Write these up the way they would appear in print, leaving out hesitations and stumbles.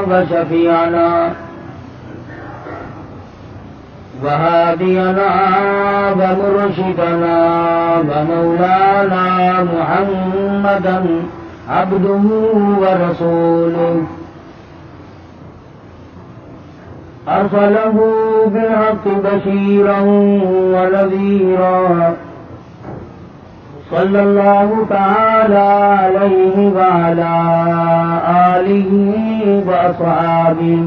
وشفيعنا وهادينا ومرشدنا ومولانا محمدا عبده ورسوله أرسله بالحق بشيرا ونذيرا صلى الله تعالى عليه وعلى آله وأصحابه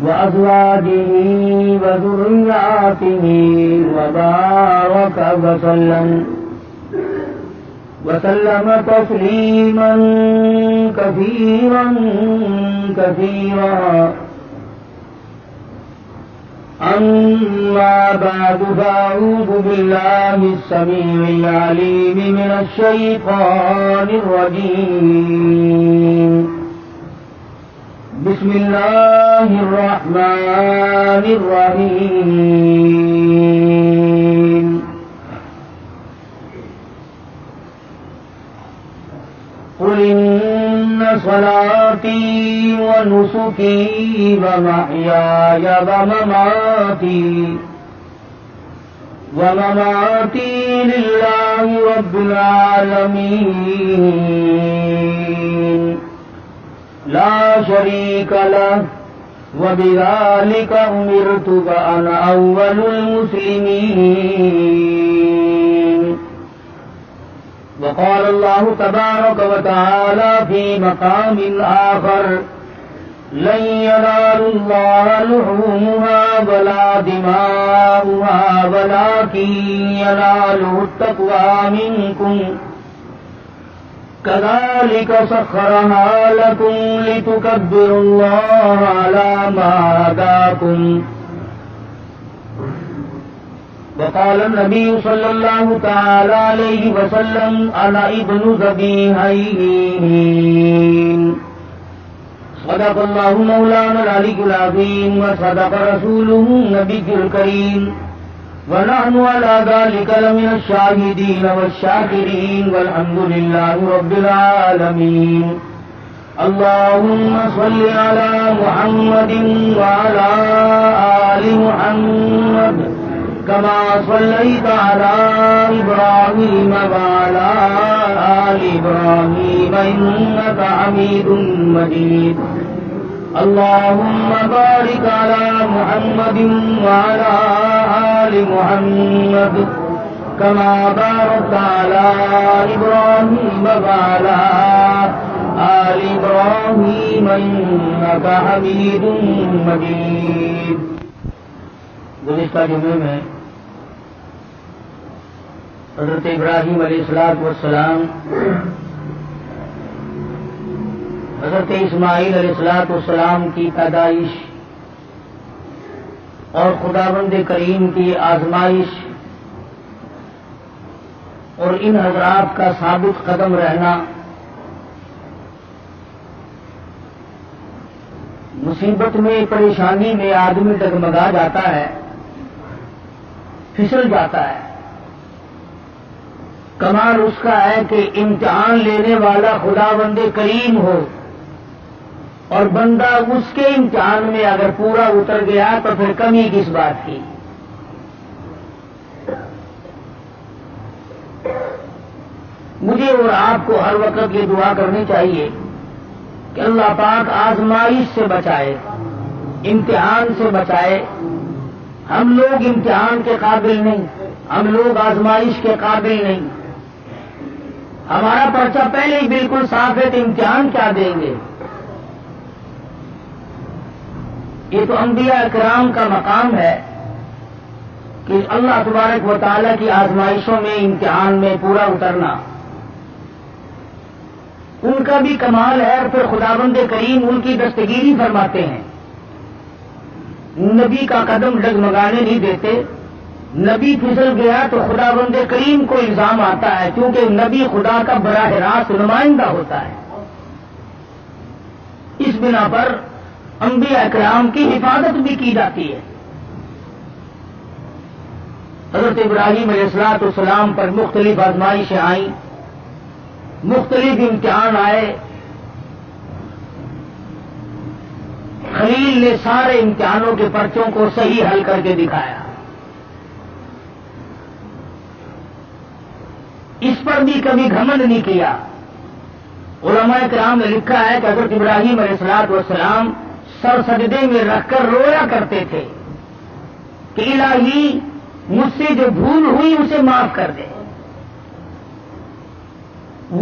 وأزواجه وذرياته وبارك وسلم تسليما كثيرا كثيرا. أما بعد فأعوذ بالله السميع العليم من الشيطان الرجيم. بسم الله الرحمن الرحيم. قل إن صلاتي ونسكي ومحياي ومماتي لله رب العالمين لا شريك له وبذلك أمرت وأنا أول المسلمين. وقال الله تبارك وتعالى في مقام آخر لن ينالوا الله لحومها ولا دماؤها ولكن يناله التقوى منكم كذلك سخرها لكم لتكبروا الله على ما هداكم. وقال النبي صلى الله تعالى عليه وسلم أنا ابن ذبيحين. صدق الله مولانا العلي العظيم وصدق رسوله النبي الكريم ونحن على ذلك لمن الشاهدين والشاكرين والحمد لله رب العالمين. اللهم صل على محمد وعلى آل محمد كما صليت على إبراهيم وعلى آل إبراهيم إنك حميد مجيد. اللهم بارك على محمد وعلى آل محمد كما باركت على إبراهيم وعلى آل إبراهيم إنك حميد مجيد. گزشتہ جمعے میں حضرت ابراہیم علیہ السلام حضرت اسماعیل علیہ السلام کی پیدائش اور خداوند کریم کی آزمائش اور ان حضرات کا ثابت قدم رہنا، مصیبت میں پریشانی میں آدمی ڈگمگا جاتا ہے، پھسل جاتا ہے. کمال اس کا ہے کہ امتحان لینے والا خداوند کریم ہو اور بندہ اس کے امتحان میں اگر پورا اتر گیا تو پھر کمی کس بات کی. مجھے اور آپ کو ہر وقت یہ دعا کرنی چاہیے کہ اللہ پاک آزمائش سے بچائے، امتحان سے بچائے. ہم لوگ امتحان کے قابل نہیں، ہم لوگ آزمائش کے قابل نہیں. ہمارا پرچہ پہلے ہی بالکل صاف ہے تو امتحان کیا دیں گے؟ یہ تو انبیاء کرام کا مقام ہے کہ اللہ تبارک و تعالیٰ کی آزمائشوں میں، امتحان میں پورا اترنا ان کا بھی کمال ہے. اور پھر خداوند کریم ان کی دستگیری فرماتے ہیں، نبی کا قدم ڈگمگانے نہیں دیتے. نبی پھسل گیا تو خداوند کریم کو الزام آتا ہے، کیونکہ نبی خدا کا براہ راست نمائندہ ہوتا ہے. اس بنا پر انبیاء کرام کی حفاظت بھی کی جاتی ہے. حضرت ابراہیم علیہ السلام پر مختلف آزمائشیں آئیں، مختلف امتحان آئے. خلیل نے سارے امتحانوں کے پرچوں کو صحیح حل کر کے دکھایا. اس پر بھی کبھی گھمنڈ نہیں کیا. علماء کرام نے لکھا ہے کہ حضرت ابراہیم علیہ السلام سر سجدے میں رکھ کر رویا کرتے تھے کہ الہی مجھ سے جو بھول ہوئی اسے معاف کر دے.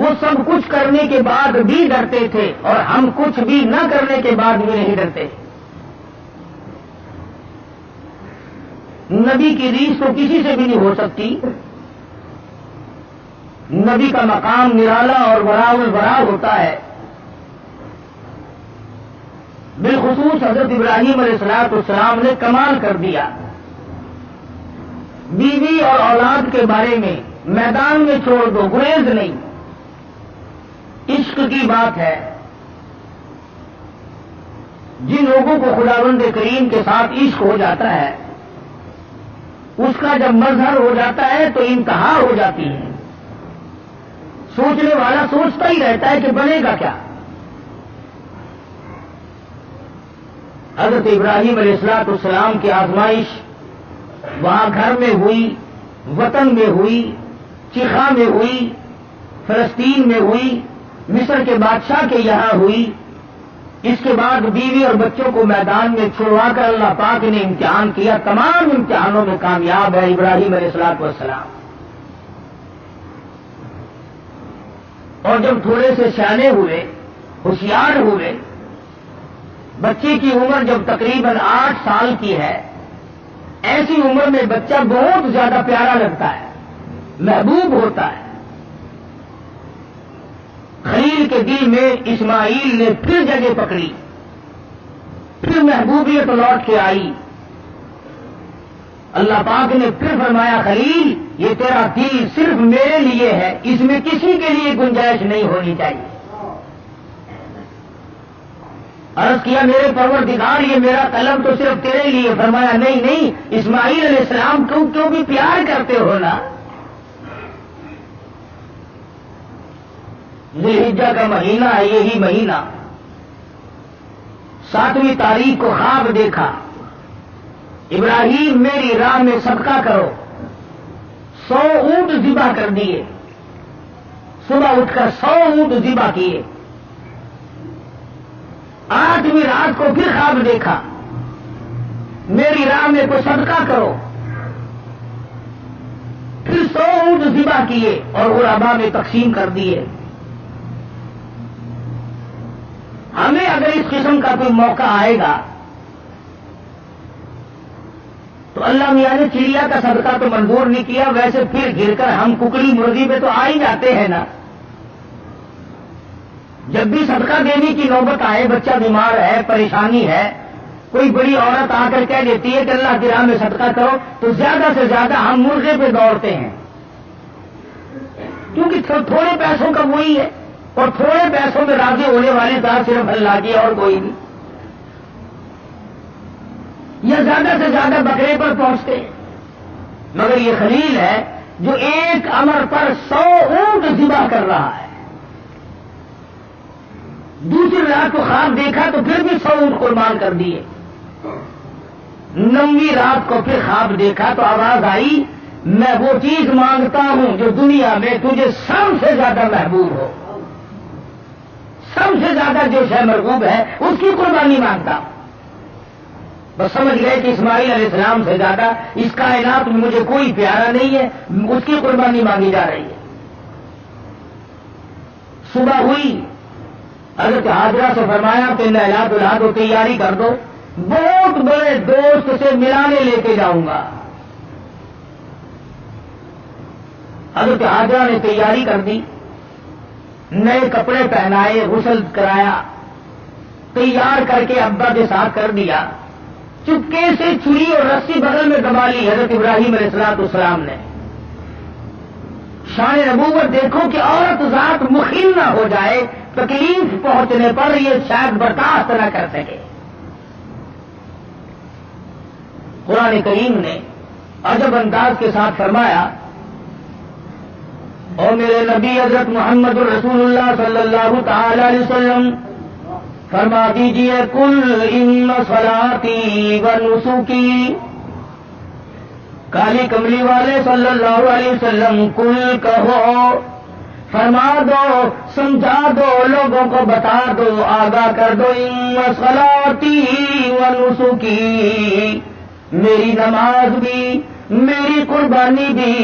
وہ سب کچھ کرنے کے بعد بھی ڈرتے تھے اور ہم کچھ بھی نہ کرنے کے بعد بھی نہیں ڈرتے. نبی کی ریس تو کسی سے بھی نہیں ہو سکتی. نبی کا مقام نرالا اور وراء الوراء ہوتا ہے. بالخصوص حضرت ابراہیم علیہ السلام نے کمال کر دیا. بیوی اور اولاد کے بارے میں میدان میں چھوڑ دو، گریز نہیں. عشق کی بات ہے. جن لوگوں کو خداوند کریم کے ساتھ عشق ہو جاتا ہے اس کا جب مظہر ہو جاتا ہے تو انتہا ہو جاتی ہے. سوچنے والا سوچتا ہی رہتا ہے کہ بنے گا کیا. حضرت ابراہیم علیہ السلام کی آزمائش وہاں گھر میں ہوئی، وطن میں ہوئی، چیخا میں ہوئی، فلسطین میں ہوئی، مصر کے بادشاہ کے یہاں ہوئی. اس کے بعد بیوی اور بچوں کو میدان میں چھڑوا کر اللہ پاک نے امتحان کیا. تمام امتحانوں میں کامیاب ہے ابراہیم علیہ السلام. اور جب تھوڑے سے سیانے ہوئے، ہوشیار ہوئے، بچے کی عمر جب تقریباً 8 سال کی ہے، ایسی عمر میں بچہ بہت زیادہ پیارا لگتا ہے، محبوب ہوتا ہے. خلیل کے دل میں اسماعیل نے پھر جگہ پکڑی، پھر محبوبیت لوٹ کے آئی. اللہ پاک نے پھر فرمایا خلیل یہ تیرا دل صرف میرے لیے ہے، اس میں کسی کے لیے گنجائش نہیں ہونی چاہیے. عرض کیا میرے پروردگار یہ میرا قلم تو صرف تیرے لیے. فرمایا نہیں نہیں، اسماعیل علیہ السلام کیوں بھی پیار کرتے ہو نا. ذی الحجہ کا مہینہ ہے، یہی مہینہ 7ویں تاریخ کو خواب دیکھا. ابراہیم میری راہ میں صدقہ کرو. 100 اونٹ ذبح کر دیے. صبح اٹھ کر 100 اونٹ ذبح کیے. 8ویں رات کو پھر خواب دیکھا میری راہ میں کوئی صدقہ کرو. پھر 100 اونٹ ذبح کیے اور غربا میں تقسیم کر دیے. ہمیں اگر اس قسم کا کوئی موقع آئے گا تو اللہ میاں نے چڑیا کا صدقہ تو منظور نہیں کیا، ویسے پھر گر کر ہم ککڑی مرغی پہ تو آ ہی جاتے ہیں نا. جب بھی صدقہ دینے کی نوبت آئے، بچہ بیمار ہے، پریشانی ہے، کوئی بڑی عورت آ کر کہہ دیتی ہے کہ اللہ کی راہ میں صدقہ کرو، تو زیادہ سے زیادہ ہم مرغے پہ دوڑتے ہیں، کیونکہ تھوڑے پیسوں کا وہی ہے، اور تھوڑے پیسوں میں راضی ہونے والی ذات صرف اللہ کی اور کوئی نہیں. یا زیادہ سے زیادہ بکرے پر پہنچتے ہیں. مگر یہ خلیل ہے جو ایک امر پر 100 اونٹ ذبح کر رہا ہے. دوسری رات کو خواب دیکھا تو پھر بھی 100 اونٹ قربان کر دیے. 9ویں رات کو پھر خواب دیکھا تو آواز آئی میں وہ چیز مانگتا ہوں جو دنیا میں تجھے سب سے زیادہ محبوب ہو. سب سے زیادہ جو شے مرغوب ہے اس کی قربانی مانگتا ہوں. بس سمجھ گئے کہ اسماعیل علیہ السلام سے زیادہ اس کائنات میں مجھے کوئی پیارا نہیں ہے، اس کی قربانی مانگی جا رہی ہے. صبح ہوئی، حضرت حاجرہ سے فرمایا کہ نہلا دھلا دو، تیاری کر دو، بہت بڑے دوست سے ملانے لے کے جاؤں گا. حضرت حاجرہ نے تیاری کر دی، نئے کپڑے پہنائے، غسل کرایا، تیار کر کے ابا کے ساتھ کر دیا. چپکے سے چھری اور رسی بغل میں دبا لی حضرت ابراہیم علیہ السلام نے. شان نبوت دیکھو کہ عورت ذات مخل نہ ہو جائے، تکلیف پہنچنے پر یہ شاید برداشت نہ کر سکے. قرآن کریم نے عجب انداز کے ساتھ فرمایا اور میرے نبی حضرت محمد رسول اللہ صلی اللہ تعالی علیہ وسلم فرما دیجئے قل ان صلاتی و نسکی، کالی کملی والے صلی اللہ علیہ وسلم قل کہو، فرما دو، سمجھا دو، لوگوں کو بتا دو، آگاہ کر دو، ان صلاتی و نسکی، میری نماز بھی، میری قربانی بھی،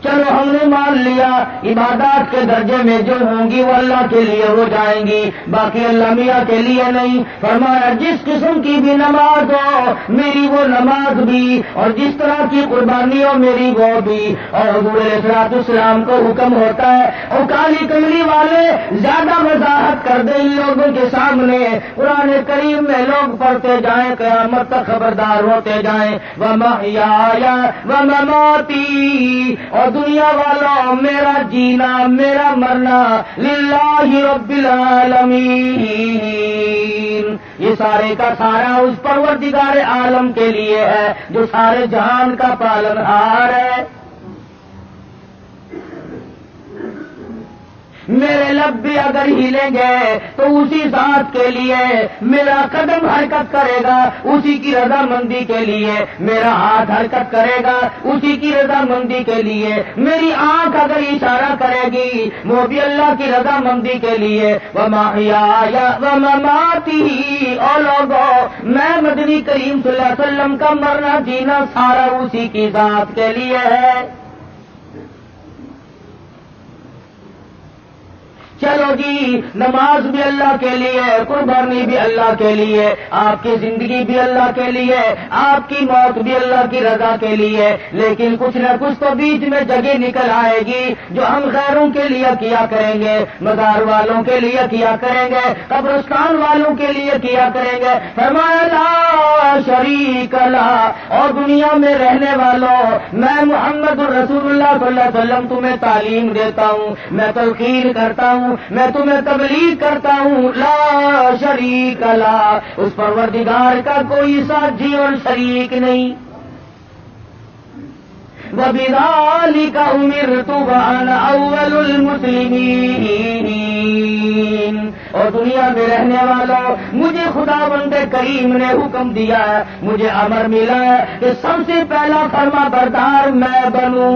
چلو ہم نے مان لیا عبادات کے درجے میں جو ہوں گی وہ اللہ کے لیے ہو جائیں گی، باقی اللہ میاں کے لیے نہیں۔ فرمایا جس قسم کی بھی نماز ہو میری وہ نماز بھی، اور جس طرح کی قربانی ہو میری وہ بھی۔ اور حضور علیہ السلام کو حکم ہوتا ہے اور کالی کملی والے زیادہ وضاحت کر دیں ان لوگوں کے سامنے، قرآن کریم میں لوگ پڑھتے جائیں، قیامت تک خبردار ہوتے جائیں، وَمَحْيَايَ وَمَمَاتِي، اور دنیا والوں میرا جینا میرا مرنا للہ رب العالمین، یہ سارے کا سارا اس پروردگار عالم کے لیے ہے جو سارے جہان کا پالنہار ہے۔ میرے لب بھی اگر ہلیں گے تو اسی ذات کے لیے، میرا قدم حرکت کرے گا اسی کی رضا مندی کے لیے، میرا ہاتھ حرکت کرے گا اسی کی رضا مندی کے لیے، میری آنکھ اگر اشارہ کرے گی وہ بھی اللہ کی رضا مندی کے لیے۔ وَمَحْيَايَ وَمَمَاتِي، او لوگوں میں مدنی کریم صلی اللہ علیہ وسلم کا مرنا جینا سارا اسی کی ذات کے لیے ہے۔ چلو جی، نماز بھی اللہ کے لیے، قربانی بھی اللہ کے لیے، آپ کی زندگی بھی اللہ کے لیے، آپ کی موت بھی اللہ کی رضا کے لیے، لیکن کچھ نہ کچھ تو بیچ میں جگہ نکل آئے گی جو ہم غیروں کے لیے کیا کریں گے، مزار والوں کے لیے کیا کریں گے، قبرستان والوں کے لیے کیا کریں گے۔ فرمایا لا شریک لہ، اور دنیا میں رہنے والوں میں محمد الرسول اللہ صلی اللہ علیہ وسلم تمہیں تعلیم دیتا ہوں، میں تلقین کرتا ہوں، میں تمہیں تبلیغ کرتا ہوں، لا شریک لہ، اس پروردگار کا کوئی ساتھی اور شریک نہیں۔ وَبِذَلِكَ أُمِرْتُ وَأَنَا أَوَّلُ الْمُسْلِمِينَ، اور دنیا میں رہنے والوں مجھے خداوند کریم نے حکم دیا ہے، مجھے امر ملا ہے کہ سب سے پہلا فرما بردار میں بنوں۔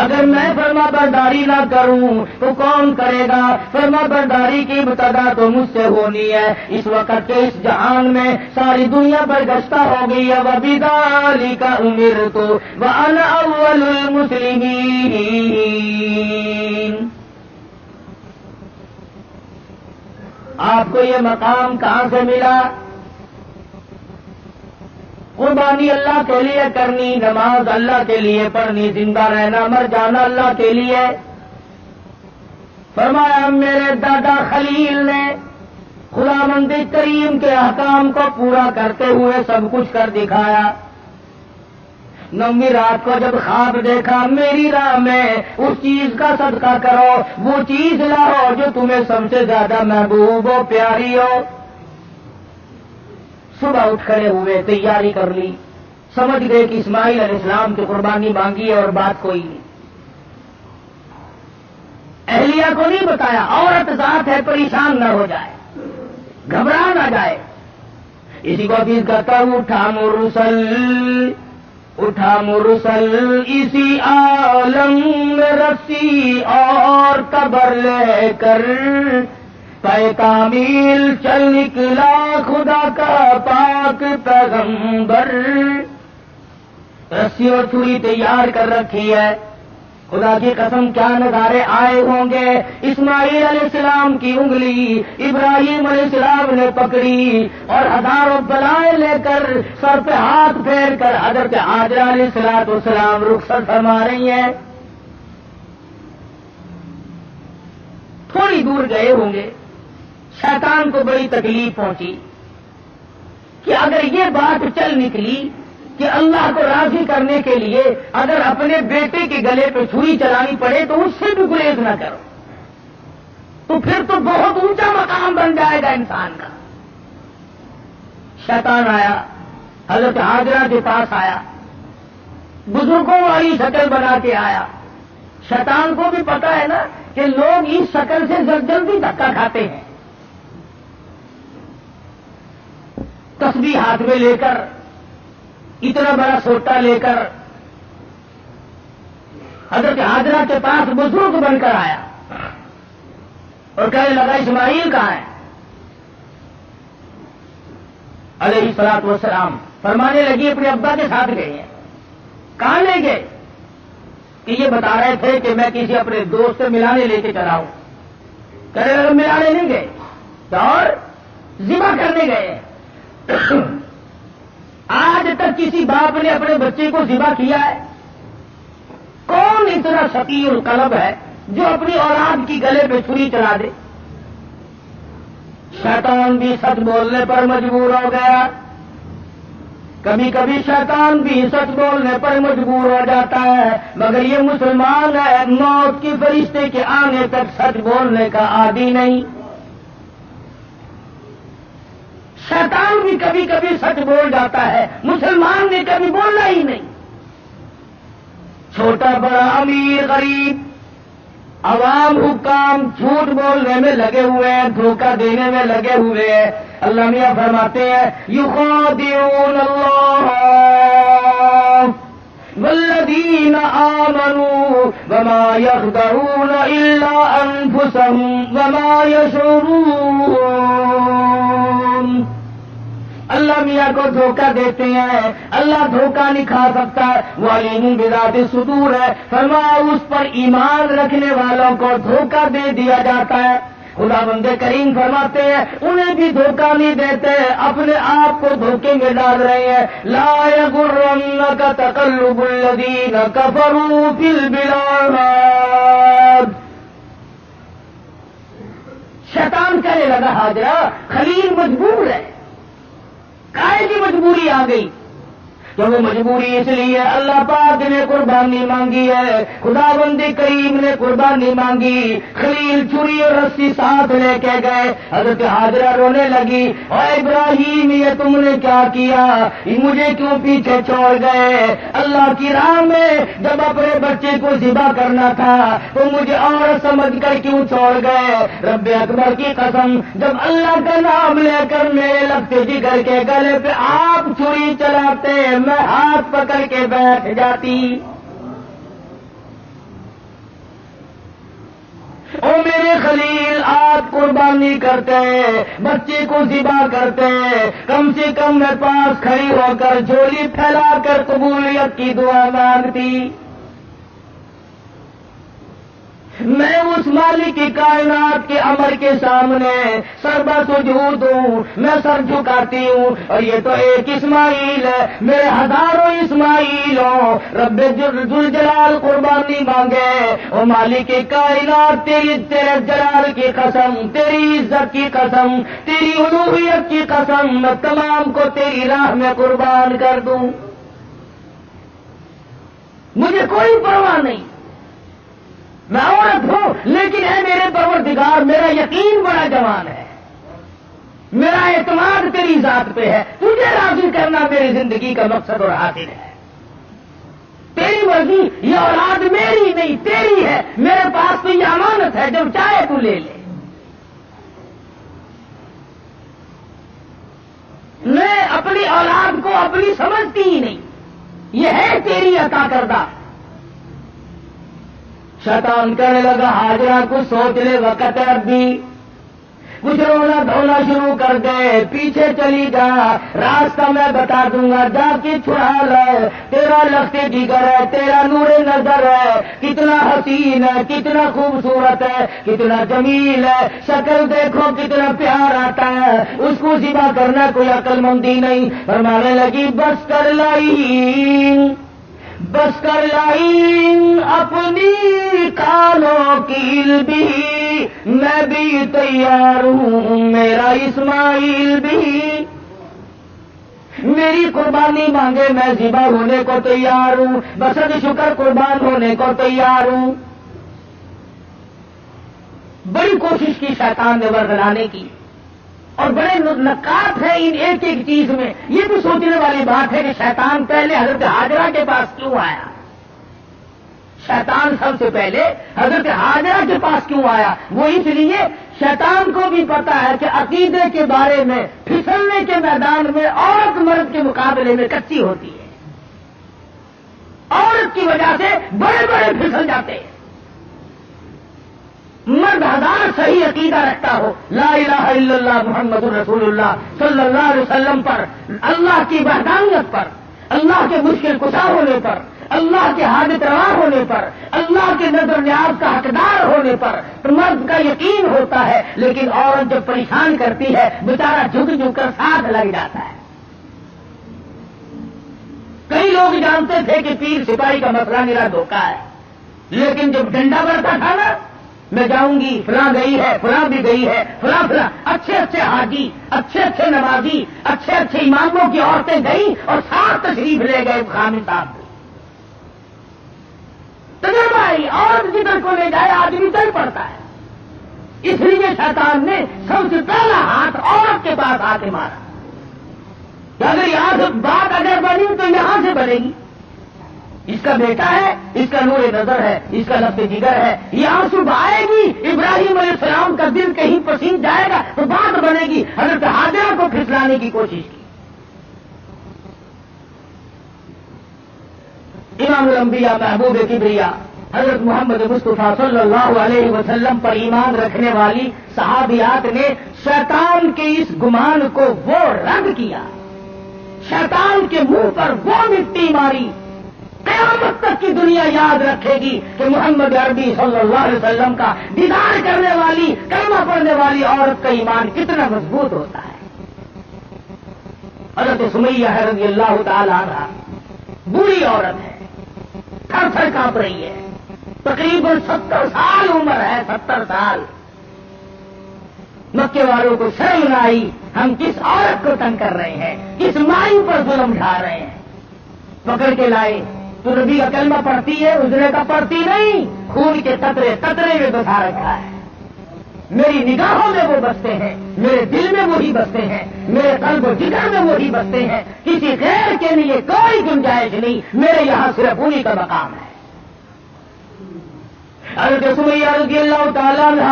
اگر میں فرما برداری نہ کروں تو کون کرے گا؟ فرما برداری کی ابتدا تو مجھ سے ہونی ہے۔ اس وقت کے اس جہان میں ساری دنیا پر گشتہ ہو گئی ہے۔ وَبِذَلِكَ أُمِرْتُ وَأَنَا أَوَّلُ الْمُسْلِمِينَ، آپ کو یہ مقام کہاں سے ملا؟ قربانی اللہ کے لیے کرنی، نماز اللہ کے لیے پڑھنی، زندہ رہنا مر جانا اللہ کے لیے۔ فرمایا میرے دادا خلیل نے خداوند کریم کے احکام کو پورا کرتے ہوئے سب کچھ کر دکھایا۔ نویں رات کو جب خواب دیکھا میری راہ میں اس چیز کا صدقہ کرو، وہ چیز لاؤ جو تمہیں سب سے زیادہ محبوب ہو، پیاری ہو۔ صبح اٹھ کھڑے ہوئے، تیاری کر لی، سمجھ گئے کہ اسماعیل علیہ السلام کی قربانی مانگی ہے اور بات کوئی نہیں۔ اہلیہ کو نہیں بتایا، عورت ذات ہے پریشان نہ ہو جائے، گھبرا نہ جائے۔ اسی کو اپیل کرتا ہوں، اٹھا مرسل اٹھا مرسل اسی عالم میں رسی اور قبر لے کر، پے کامل چل نکلا خدا کا پاک پیغمبر۔ رسی اور چھری تیار کر رکھی ہے، خدا کی قسم کیا نظارے آئے ہوں گے۔ اسماعیل علیہ السلام کی انگلی ابراہیم علیہ السلام نے پکڑی اور ہزاروں بلائیں لے کر سر پہ ہاتھ پھیر کر حضرت ہاجرہ علیہ السلام رخصت فرما رہی ہیں۔ تھوڑی دور گئے ہوں گے، شیطان کو بڑی تکلیف پہنچی کہ اگر یہ بات چل نکلی کہ اللہ کو راضی کرنے کے لیے اگر اپنے بیٹے کے گلے پہ چھری چلانی پڑے تو اس سے بھی گریز نہ کرو، تو پھر تو بہت اونچا مقام بن جائے گا انسان کا۔ شیطان آیا، حضرت ہاجرہ کے پاس آیا، بزرگوں والی شکل بنا کے آیا۔ شیطان کو بھی پتا ہے نا کہ لوگ اس شکل سے جلدی دھکا کھاتے ہیں، تسبیح ہاتھ میں لے کر، اتنا بڑا سوٹا لے کر حضرت حاجرہ کے پاس بزرگ بن کر آیا اور کہنے لگا اسماعیل کہاں ہے؟ علیہ الصلوۃ والسلام فرمانے لگی اپنے ابا کے ساتھ گئے ہیں۔ کہاں لے گئے؟ کہ یہ بتا رہے تھے کہ میں کسی اپنے دوست سے ملانے لے کے چلا ہوں۔ کہنے لگا ملانے نہیں گئے اور ذبح کرنے گئے۔ آج تک کسی باپ نے اپنے بچے کو ذبح کیا ہے؟ کون اتنا شقی القلب ہے جو اپنی اولاد کی گلے پہ چھری چلا دے؟ شیطان بھی سچ بولنے پر مجبور ہو گیا، کبھی کبھی شیطان بھی سچ بولنے پر مجبور ہو جاتا ہے، مگر یہ مسلمان ہے، موت کی فرشتے کے آنے تک سچ بولنے کا عادی نہیں۔ شیطان بھی کبھی کبھی سچ بول جاتا ہے، مسلمان نے کبھی بولنا ہی نہیں۔ چھوٹا بڑا امیر غریب عوام حکام جھوٹ بولنے میں لگے ہوئے ہیں، دھوکہ دینے میں لگے ہوئے ہیں۔ اللہ میاں فرماتے ہیں یخادعون اللہ والذین آمنوا وما یخدعون الا انفسهم وما یشعرون۔ اللہ میاں کو دھوکہ دیتے ہیں، اللہ دھوکہ نہیں کھا سکتا، وہ علیم بذات الصدور ہے، فرمایا اس پر ایمان رکھنے والوں کو دھوکہ دے دیا جاتا ہے۔ خدا بند کریم فرماتے ہیں انہیں بھی دھوکہ نہیں دیتے، اپنے آپ کو دھوکے میں ڈال رہے ہیں۔ لا یغرنک تقلب الذین کفروا فی البلاد۔ شیطان کہنے لگا حاجرہ خلیل مجبور ہے، کائے کی مجبوری آ گئی؟ تو وہ مجبوری اس لیے اللہ پاک نے قربانی مانگی ہے، خدا بند کریم نے قربانی مانگی۔ خلیل چھری اور رسی ساتھ لے کے گئے، حضرت حاجرہ رونے لگی، اے ابراہیم یہ تم نے کیا کیا، مجھے کیوں پیچھے چھوڑ گئے؟ اللہ کی راہ میں جب اپنے بچے کو ذبح کرنا تھا تو مجھے اور سمجھ کر کیوں چھوڑ گئے؟ رب اکبر کی قسم، جب اللہ کا نام لے کر میرے لگتے جگر کے گلے پہ آپ چھری چلاتے میں ہاتھ پکڑ کے بیٹھ جاتی۔ او میرے خلیل آپ قربانی کرتے، بچے کو ذبح کرتے، کم سے کم میں پاس کھڑی ہو کر جھولی پھیلا کر قبولیت کی دعا مانگتی۔ میں اس مالک کی کائنات کے امر کے سامنے سربا سجود ہوں، میں سر جھکاتی ہوں، اور یہ تو ایک اسماعیل ہے، میرے ہزاروں اسماعیل ہوں۔ رب ذوالجلال قربانی مانگے، او مالک کی کائنات تیرے جلال کی قسم، تیری عزت کی قسم، تیری الوہیت کی قسم، میں تمام کو تیری راہ میں قربان کر دوں، مجھے کوئی پرواہ نہیں، میں عورت ہوں لیکن اے میرے پروردگار میرا یقین بڑا جوان ہے، میرا اعتماد تیری ذات پہ ہے، تجھے راضی کرنا میری زندگی کا مقصد اور حاصل ہے۔ تیری مرضی، یہ اولاد میری نہیں تیری ہے، میرے پاس تو یہ امانت ہے، جب چاہے تو لے لے۔ میں اپنی اولاد کو اپنی سمجھتی ہی نہیں، یہ ہے تیری عطا کردہ۔ شیطان کہنے لگا حاجرہ کچھ سوچنے وقت ہے، اب بھی کچھ رونا دھونا شروع کر دے، پیچھے چلی جا، راستہ میں بتا دوں گا، جا کے چھڑا لے، تیرا لخت جگر ہے، تیرا نور نظر ہے، کتنا حسین ہے، کتنا خوبصورت ہے، کتنا جمیل ہے، شکل دیکھو کتنا پیار آتا ہے، اس کو ذبح کرنا کوئی عقل مندی نہیں۔ فرمانے لگی بس کر لائی، بس کر لائی اپنی کانوں کی بھی، میں بھی تیار ہوں، میرا اسماعیل بھی، میری قربانی مانگے میں ذبح ہونے کو تیار ہوں، بسد شکر قربان ہونے کو تیار ہوں۔ بڑی کوشش کی شیطان نے ورگلانے کی، اور بڑے نکات ہیں ان ایک ایک چیز میں۔ یہ بھی سوچنے والی بات ہے کہ شیطان پہلے حضرت حاجرہ کے پاس کیوں آیا؟ شیطان سب سے پہلے حضرت حاجرہ کے پاس کیوں آیا؟ وہ اس لیے شیطان کو بھی پتا ہے کہ عقیدے کے بارے میں پھسلنے کے میدان میں عورت مرد کے مقابلے میں کچی ہوتی ہے. عورت کی وجہ سے بڑے بڑے پھسل جاتے ہیں. مرد ہزار صحیح عقیدہ رکھتا ہو، لا الہ الا اللہ محمد رسول اللہ صلی اللہ علیہ وسلم پر، اللہ کی وحدانیت پر، اللہ کے مشکل کشا ہونے پر، اللہ کے حاجت روا ہونے پر، اللہ کے نظر نیاز کا حقدار ہونے پر مرد کا یقین ہوتا ہے. لیکن عورت جب پریشان کرتی ہے بیچارہ جھک جھک کر ساتھ لگ جاتا ہے. کئی لوگ جانتے تھے کہ پیر سپاہی کا مسئلہ میرا دھوکہ ہے، لیکن جب ڈنڈا بڑھتا تھا نا، میں جاؤں گی، فلاں گئی ہے، فلاں بھی گئی ہے، فلاں فلاں اچھے اچھے حاجی، اچھے اچھے نمازی، اچھے اچھے اماموں کی عورتیں گئیں اور ساتھ تشریف لے گئے خامن صاحب. تجربہ ہی عورت جدھر کو لے جائے آدمی چل پڑتا ہے. اس لیے شیطان نے سب سے پہلا ہاتھ عورت کے پاس آ کے مارا کہ اگر یہاں سے بات اگر بنی تو یہاں سے بنے گی. اس کا بیٹا ہے، اس کا نور نظر ہے، اس کا لفظ جگر ہے، یہ آنسو بہائے گی، ابراہیم علیہ السلام کا دل کہیں پسند جائے گا تو بات بنے گی. حضرت حاجرہ کو پھسلانے کی کوشش کی. امام الانبیاء محبوب کبریا حضرت محمد مصطفیٰ صلی اللہ علیہ وسلم پر ایمان رکھنے والی صحابیات نے شیطان کے اس گمان کو وہ رد کیا، شیطان کے منہ پر وہ مٹی ماری. قیامت تک کی دنیا یاد رکھے گی کہ محمد عربی صلی اللہ علیہ وسلم کا دیدار کرنے والی، کلمہ پڑھنے والی عورت کا ایمان کتنا مضبوط ہوتا ہے. حضرت سمیہ رضی اللہ تعالی عنہا بری عورت ہے، تھر تھر کانپ رہی ہے، تقریباً 70 سال عمر ہے، 70 سال. مکے والوں کو شرم نہ آئی، ہم کس عورت کو تنگ کر رہے ہیں، کس مائی پر ظلم ڈھا رہے ہیں. پکڑ کے لائے تو نبی کا کلمہ پڑھتی ہے، اجرے کا پڑھتی نہیں، خون کے قطرے قطرے میں بسا رکھا ہے. میری نگاہوں میں وہ بستے ہیں، میرے دل میں وہی بستے ہیں، میرے قلب و جگر میں وہی بستے ہیں. کسی غیر کے لیے کوئی گنجائش نہیں، میرے یہاں صرف انہی کا مقام ہے. حضرت سمیہ رضی اللہ تعالیٰ عنہ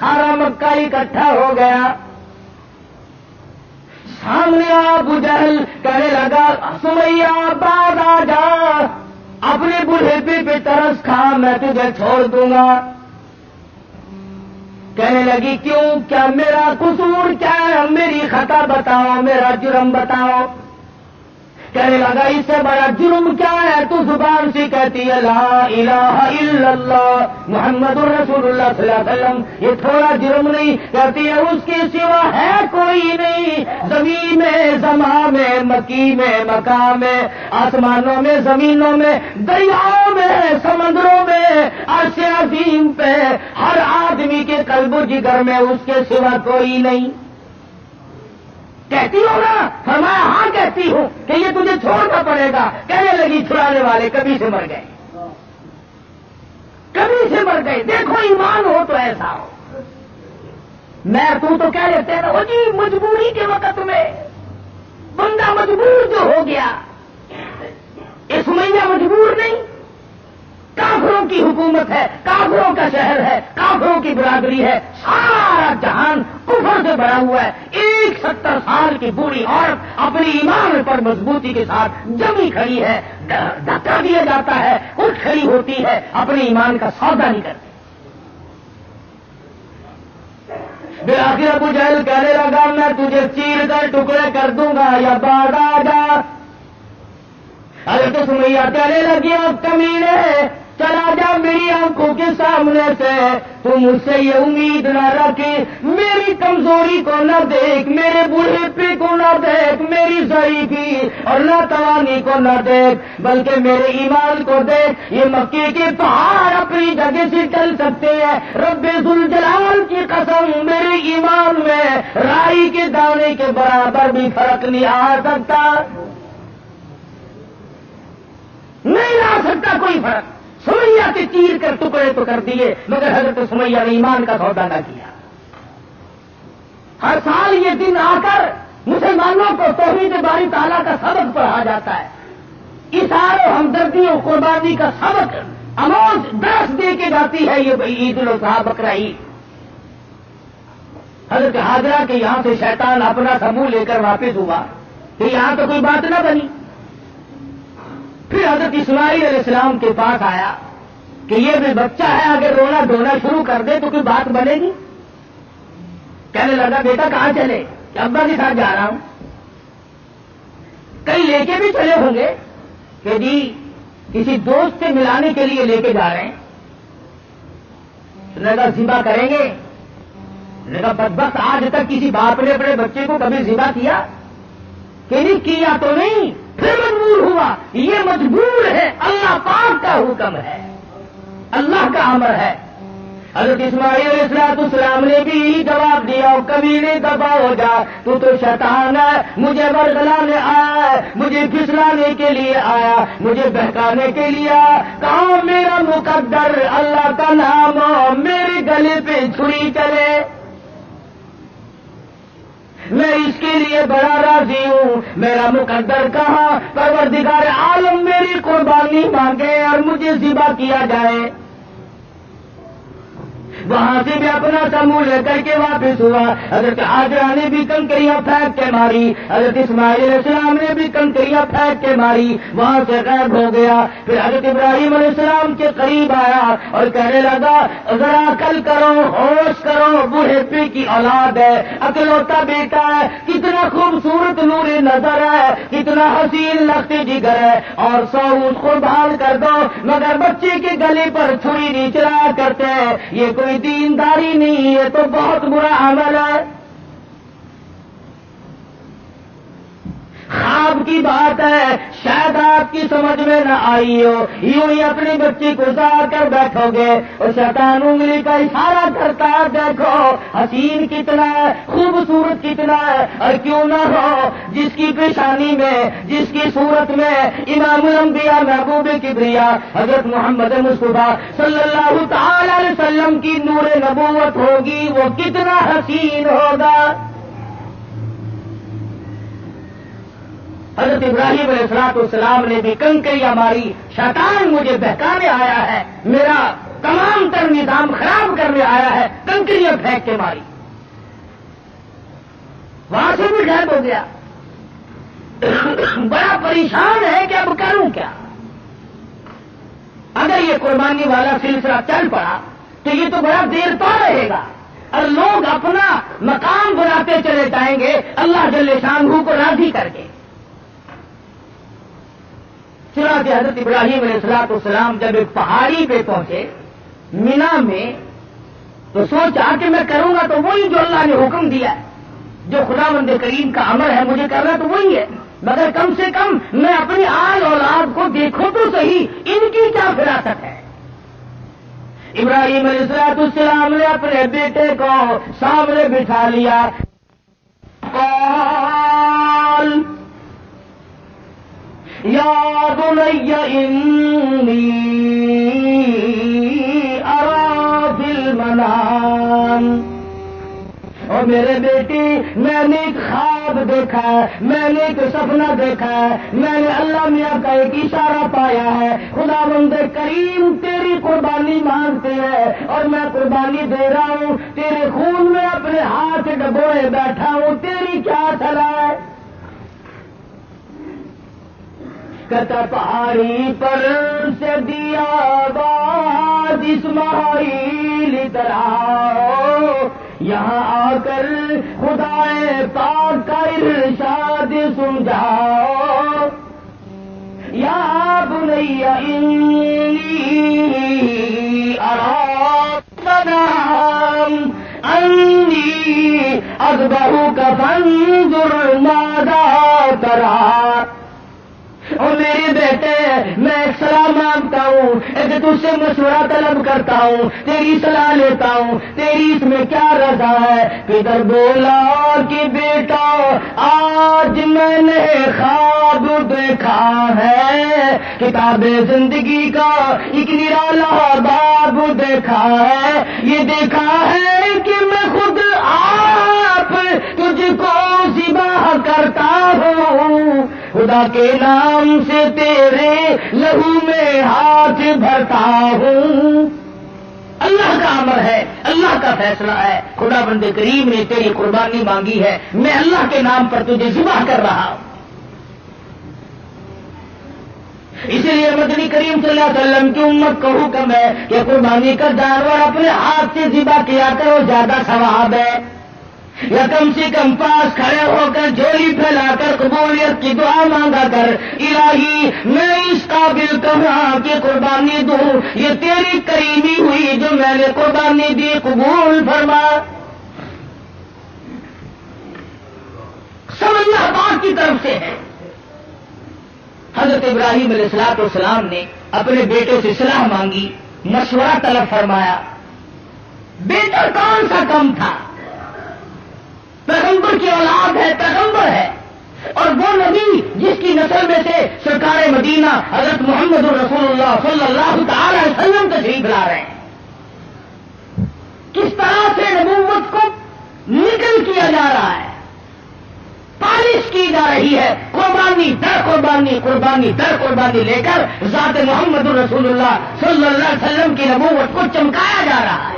سارا مکہ اکٹھا ہو گیا. سامنے ابو جہل کہنے لگا، سمیہ بعد آ جا، اپنے بڑھیپے پہ ترس کھا، میں تجھے چھوڑ دوں گا. کہنے لگی کیوں، کیا میرا قصور کیا ہے، میری خطا بتاؤ، میرا جرم بتاؤ. کہنے لگا اس سے بڑا جرم کیا ہے، تو زبان سے کہتی ہے لا الہ الا اللہ محمد رسول اللہ صلی اللہ علیہ وسلم. یہ تھوڑا جرم نہیں، کہتی ہے اس کے سوا ہے کوئی نہیں، زمین میں، زمان میں، مکی میں، مکان میں، آسمانوں میں، زمینوں میں، دریاؤں میں، سمندروں میں، عرش عظیم پہ، ہر آدمی کے قلب و جگر میں اس کے سوا کوئی نہیں. کہتی ہو نا؟ فرمایا ہاں کہتی ہوں کہ یہ تجھے چھوڑنا پڑے گا. کہنے لگی چھڑانے والے کبھی سے مر گئے، کبھی سے مر گئے. دیکھو ایمان ہو تو ایسا ہو. میں تو کہہ لیتے ہیں نا جی مجبوری کے وقت میں بندہ مجبور جو ہو گیا. یہ سمیہ مجبور نہیں، کافروں کی حکومت ہے، کافروں کا شہر ہے، کافروں کی برادری ہے، سارا جہان کفر سے بھرا ہوا ہے. 70 سال کی بوڑھی عورت اپنی ایمان پر مضبوطی کے ساتھ جمی کھڑی ہے، دھکا دیا جاتا ہے، اٹھ کھڑی ہوتی ہے، اپنے ایمان کا سودا نہیں کرتی. بالآخر ابو جہل کہنے لگا میں تجھے چیر کر ٹکڑے کر دوں گا یا بعد آ جا. حضرت سمیہ کہنے لگی اب کمینے چلا جا میری آنکھوں کے سامنے سے، تم مجھ سے یہ امید نہ رکھی، میری کمزوری کو نہ دیکھ، میرے بڑھیپے کو نہ دیکھ، میری ضعیفی اور ناتوانی کو نہ دیکھ، بلکہ میرے ایمان کو دیکھ. یہ مکے کے پہاڑ اپنی جگہ سے چل سکتے ہیں، رب ذوالجلال کی قسم میرے ایمان میں رائی کے دانے کے برابر بھی فرق نہیں آ سکتا، نہیں لا سکتا کوئی فرق. سمیہ کے چیر کر ٹکڑے تو کر دیے، مگر حضرت سمیہ نے ایمان کا سودا نہ کیا. ہر سال یہ دن آ کر مسلمانوں کو توحید باری تعالیٰ کا سبق پڑھا جاتا ہے. اثار و ہمدردی اور قربانی کا سبق آموز درس دے کے جاتی ہے یہ عید الاضحیٰ بقرہ عید۔ حضرت حاجرہ کے یہاں سے شیطان اپنا سمو لے کر واپس ہوا کہ یہاں تو کوئی بات نہ بنی۔ پھر حضرت اسماعیل علیہ السلام کے پاس آیا کہ یہ بھی بچہ ہے، اگر رونا دھونا شروع کر دے تو کوئی بات بنے گی؟ کہنے لگا بیٹا کہاں چلے؟ کہ ابا کے ساتھ جا رہا ہوں۔ کئی لے کے بھی چلے ہوں گے کہ جی کسی دوست سے ملانے کے لیے لے کے جا رہے ہیں، لگا ذبح کریں گے؟ لگا بدبخت آج تک کسی باپ نے اپنے بچے کو کبھی ذبح کیا کہ نہیں کیا تو نہیں، پھر مجبور ہوا۔ یہ مجبور ہے، اللہ پاک کا حکم ہے، اللہ کا امر ہے۔ حضرت اسماعیل علیہ السلام نے بھی یہی جواب دیا، کمینے دبا ہو جا، تو شیطان ہے، مجھے ورگلانے آیا ہے، مجھے پھسلانے کے لیے آیا، مجھے بہکانے کے لیے آیا۔ کہاں میرا مقدر اللہ کا نام ہو، میرے گلے پہ چھری چلے، میں اس کے لیے بڑا راضی ہوں۔ میرا مقدر کہاں، پروردگار عالم میری قربانی مانگے اور مجھے ذبح کیا جائے۔ وہاں سے بھی اپنا سمو لے کر کے واپس ہوا۔ حضرت حاجرہ نے بھی کنکریاں پھینک کے ماری، حضرت اسماعیل علیہ السلام نے بھی کنکریاں پھینک کے ماری، وہاں سے غائب ہو گیا۔ پھر حضرت ابراہیم علیہ السلام کے قریب آیا اور کہنے لگا ذرا عقل کرو، ہوش کرو، بوڑھے پے کی اولاد ہے، اکلوتا بیٹا ہے، کتنا خوبصورت نور نظر ہے، کتنا حسین لخت جگر ہے، اور 100 اونٹ قربان کر دو مگر بچے کے گلے پر چھری نہیں چلایا کرتے۔ یہ کوئی دینداری نہیں، یہ تو بہت برا عمل ہے۔ خواب کی بات ہے، شاید آپ کی سمجھ میں نہ آئی ہو، یوں ہی اپنے بچے کو اتار کر بیٹھو گے اور شیطان انگلی کا اشارہ کرتا ہے، دیکھو حسین کتنا ہے، خوبصورت کتنا ہے، اور کیوں نہ ہو جس کی پیشانی میں، جس کی صورت میں امام الانبیاء محبوب کبریا حضرت محمد مصطفیٰ صلی اللہ تعالی علیہ وسلم کی نور نبوت ہوگی، وہ کتنا حسین ہوگا۔ حضرت ابراہیم علیہ السلام نے بھی کنکریاں ماری، شیطان مجھے بہکانے آیا ہے، میرا تمام تر نظام خراب کرنے آیا ہے، کنکریاں پھینک کے ماری، وہاں سے بھی غائب ہو گیا۔ بڑا پریشان ہے کہ اب کروں کیا؟ اگر یہ قربانی والا سلسلہ چل پڑا تو یہ تو بڑا دیر تو رہے گا، اور لوگ اپنا مقام بناتے چلے جائیں گے اللہ جل شانہ کو راضی کر کے۔ چنانچہ حضرت ابراہیم علیہ السلام جب ایک پہاڑی پہ پہنچے مینا میں، تو سوچا کہ میں کروں گا تو وہی جو اللہ نے حکم دیا ہے، جو خداوند کریم کا امر ہے مجھے کرنا تو وہی ہے، مگر کم سے کم میں اپنی آل اولاد کو دیکھوں تو صحیح، ان کی کیا فراست ہے۔ ابراہیم علیہ السلام نے اپنے بیٹے کو سامنے بٹھا لیا، قال یا بنی انی اری فی المنام، اور میرے بیٹی میں نے ایک خواب دیکھا ہے، میں نے ایک سپنا دیکھا ہے، میں نے اللہ میاں کا ایک اشارہ پایا ہے، خداوند کریم تیری قربانی مانگتے ہیں اور میں قربانی دے رہا ہوں، تیرے خون میں اپنے ہاتھ ڈبوئے بیٹھا ہوں، تیری کیا صلاح ہے؟ کہتا پہاڑی پر سے دیا آواز اسماعیل ادھر آؤ، یہاں آ کر خدائے پاک کا ارشاد سمجھاؤ، یا بنی انی اری منام انی اذبحک فانظر ماذا تری۔ اور میرے بیٹے میں ایک صلاح مانگتا ہوں، ایک تجھ سے مشورہ طلب کرتا ہوں، تیری صلاح لیتا ہوں، تیری اس میں کیا رضا ہے؟ کدھر بولا کہ بیٹا آج میں نے خواب دیکھا ہے، کتاب زندگی کا ایک نرالا باب دیکھا ہے، یہ دیکھا ہے کہ میں خود آپ تجھ کو ذبح کرتا ہوں، خدا کے نام سے تیرے لہو میں ہاتھ بھرتا ہوں. اللہ کا امر ہے، اللہ کا فیصلہ ہے. خدا بند کریم نے تیری قربانی مانگی ہے، میں اللہ کے نام پر تجھے ذبح کر رہا ہوں. اسی لیے مدنی کریم صلی اللہ علیہ وسلم کی امت کو حکم ہے کہ قربانی کا جانور اپنے ہاتھ سے ذبح کیا کرو، زیادہ ثواب ہے. یا کم سے کم پاس کھڑے ہو کر جھولی پھیلا کر قبولیت کی دعا مانگا کر، الہی میں اس قابل کہاں کہ قربانی دوں، یہ تیری کریمی ہوئی جو میں نے قربانی دی، قبول فرما. سب اللہ پاک کی طرف سے ہے. حضرت ابراہیم علیہ السلام نے اپنے بیٹے سے صلاح مانگی، مشورہ طلب فرمایا. بیٹا کون سا کم تھا؟ پیغمبر کی اولاد ہے، پیغمبر ہے، اور وہ نبی جس کی نسل میں سے سرکار مدینہ حضرت محمد رسول اللہ صلی اللہ تعالی علیہ وسلم تشریف لا رہے ہیں. کس طرح سے نبوت کو نکل کیا جا رہا ہے، پالش کی جا رہی ہے، قربانی در قربانی، قربانی در قربانی لے کر ذات محمد رسول اللہ صلی اللہ علیہ وسلم کی نبوت کو چمکایا جا رہا ہے.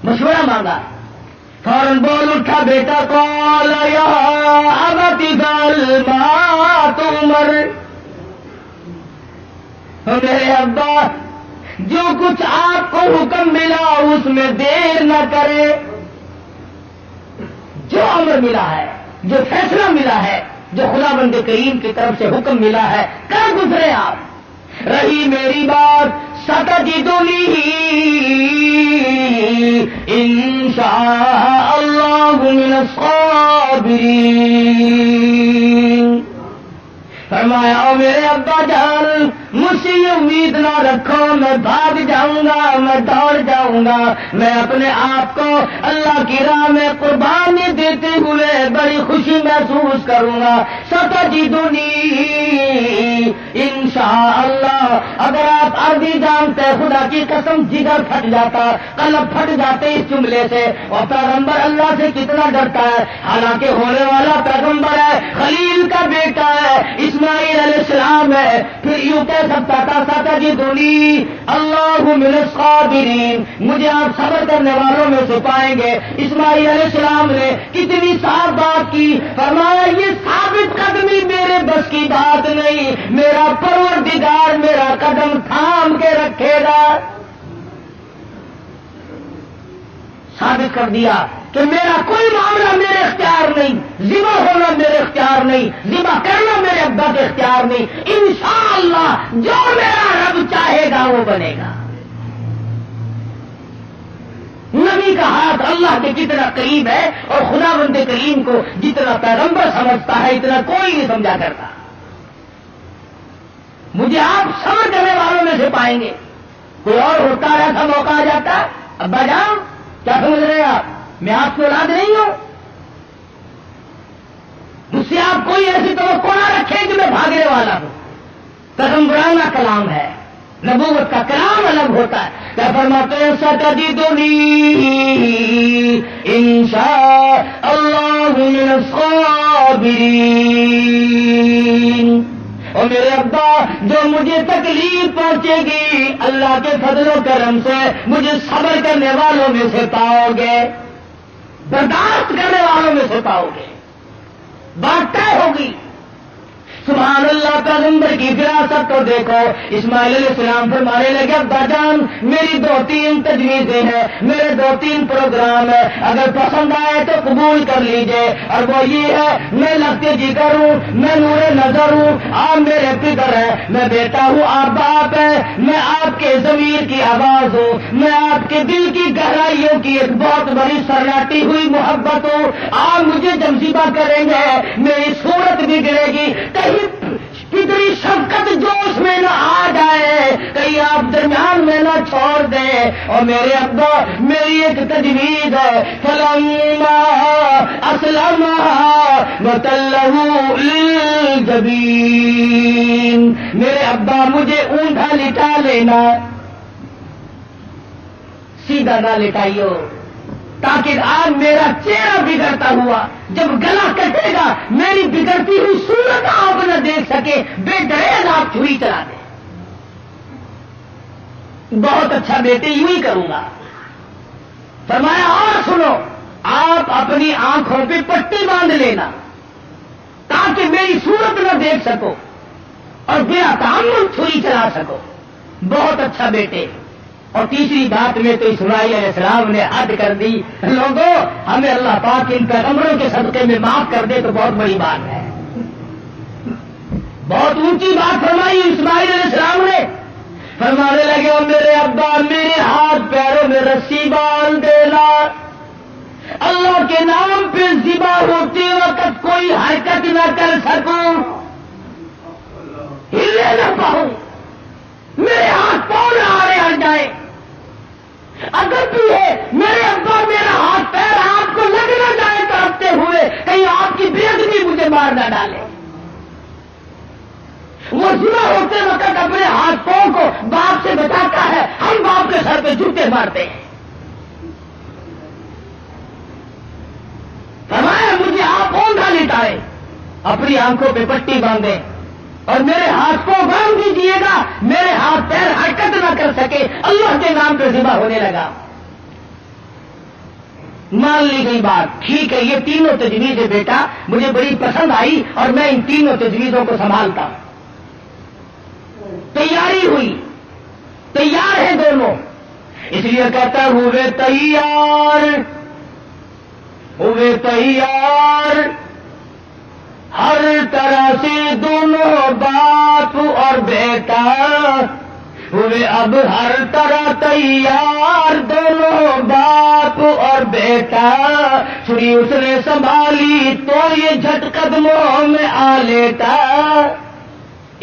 مشورہ مانگا، فوراً بول اٹھا بیٹا، قال یا ابت افعل ما تؤمر. میرے ابا جو کچھ آپ کو حکم ملا اس میں دیر نہ کرے. جو امر ملا ہے، جو فیصلہ ملا ہے، جو خدا بند کریم کی طرف سے حکم ملا ہے، کر گزرے آپ. رہی میری بات، ستجدنی انشاء اللہ من الصابرین. فرمایا او میرے ابا جان، مجھ سے یہ امید نہ رکھو میں بھاگ جاؤں گا، میں دوڑ جاؤں گا، میں اپنے آپ کو اللہ کی راہ میں قربانی دیتے ہوئے بڑی خوشی محسوس کروں گا. ستجدنی انشاءاللہ. اگر آپ عربی جانتے، خدا کی قسم جگر پھٹ جاتا، قلب پھٹ جاتے اس جملے سے. اور پیغمبر اللہ سے کتنا ڈرتا ہے، حالانکہ ہونے والا پیغمبر ہے، خلیل کا بیٹا ہے، اسماعیل علیہ السلام ہے. پھر یوں کہہ سکتا تھا ستجدنی اللہ من الصابرین، مجھے آپ صبر کرنے والوں میں سے پائیں گے. اسماعیل علیہ السلام نے کتنی صاف بات کی، فرمایا یہ ثابت قدمی میرے بس کی بات نہیں، میرا پروردگار میرا قدم تھام کے رکھے گا. ثابت کر دیا کہ میرا کوئی معاملہ میرے اختیار نہیں، ذبح ہونا میرے اختیار نہیں، ذبح کرنا میرے ابا کے اختیار نہیں. انشاءاللہ جو میرا رب چاہے گا وہ بنے گا. نبی کا ہاتھ اللہ کے کتنا قریب ہے، اور خدا بند کریم کو جتنا پیغمبر سمجھتا ہے اتنا کوئی نہیں سمجھا کرتا. مجھے آپ صبر کرنے والوں میں سے پائیں گے. کوئی اور ہوتا ہے ایسا موقع آ جاتا. ابا جان کیا سمجھ رہے ہیں آپ، میں آپ کی اولاد نہیں ہوں، مجھ سے آپ کوئی ایسی توقع نہ رکھیں کہ میں بھاگنے والا ہوں. پیغمبرانہ کلام ہے، نبوت کا کلام الگ ہوتا ہے. کیا فرماتے ہیں ستجدنی انشاء اللہ من الصابرین. اور میرے ابا جو مجھے تکلیف پہنچے گی اللہ کے فضل و کرم سے مجھے صبر کرنے والوں میں سے پاؤ گے، برداشت کرنے والوں میں سے پاؤ گے. بات طے ہوگی. سبحان اللہ. پیغمبر کی فراست کو دیکھو. اسماعیل علیہ السلام فرمانے لگے ابا جان میری 2-3 تجویزیں ہیں، میرے 2-3 پروگرام ہیں، اگر پسند آئے تو قبول کر لیجئے. اور وہ یہ ہے، میں لگتے جگر ہوں، میں نور نظر ہوں، آپ میرے فکر ہیں، میں بیٹا ہوں، آپ باپ ہیں، میں آپ کے ضمیر کی آواز ہوں، میں آپ کے دل کی گہرائیوں کی ایک بہت بڑی سرلاٹی ہوئی محبت ہوں. آپ مجھے جمسیبہ کریں گے میری صورت بگڑے گی. کتنی شفقت جوش میں نہ آ جائے، کہیں آپ درمیان میں نہ چھوڑ دیں. اور میرے ابا میری ایک تجویز ہے، فلما اسلم وتلہ للجبین. میرے ابا مجھے اونٹا لٹا لینا، سیدھا نہ لٹائیو، تاکہ آج میرا چہرہ بگڑتا ہوا جب گلا کٹے گا میری بگڑتی ہوئی صورت آپ نہ دیکھ سکے، بے ڈریز آپ چھری چلا دیں۔ بہت اچھا بیٹے، یوں ہی کروں گا۔ فرمایا اور سنو، آپ اپنی آنکھوں پہ پٹی باندھ لینا تاکہ میری صورت نہ دیکھ سکو اور بلا تعمل چھری چلا سکو۔ بہت اچھا بیٹے۔ اور تیسری بات میں تو اسماعیل علیہ السلام نے حد کر دی، لوگوں ہمیں اللہ پاک ان پیغمبروں کے صدقے میں معاف کر دے تو بہت بڑی بات ہے۔ بہت اونچی بات فرمائی اسماعیل علیہ السلام نے۔ فرمانے لگے اور میرے ابا میرے ہاتھ پیروں میں رسی باندھ دینا، اللہ کے نام پہ ذبح ہوتے وقت کوئی حرکت نہ کر سکوں، ہلے نہ پاؤں، میرے ہاتھ پاؤں نہ آڑے ہٹ جائے۔ اگر بھی ہے میرے ابا میرا ہاتھ پیر آپ کو لگ نہ جائے تڑپتے ہوئے، کہیں آپ کی بےعزتی مجھے مار نہ ڈالے۔ وہ ذبح ہوتے وقت اپنے ہاتھ پاؤں کو باپ سے بچاتا ہے، ہم باپ کے سر پہ جوتے مارتے ہیں۔ فرمایا مجھے آپ اوندھا لٹائے، اپنی آنکھوں پہ پٹی باندھے اور میرے ہاتھ کو باندھ دیجیے گا، میرے ہاتھ پیر حرکت نہ کر سکے، اللہ کے نام پہ ذبح ہونے لگا۔ مان لی گئی بات، ٹھیک ہے یہ تینوں تجویزیں بیٹا مجھے بڑی پسند آئی اور میں ان تینوں تجویزوں کو سنبھالتا ہوں۔ تیاری ہوئی، تیار ہیں دونوں، اس لیے کہتا ہوئے تیار، ہوئے تیار، ہر طرح سے دونوں باپ اور بیٹا ہوئے اب ہر طرح تیار، دونوں باپ اور بیٹا۔ چھری اس نے سنبھالی تو یہ جھٹ قدموں میں آ لیتا۔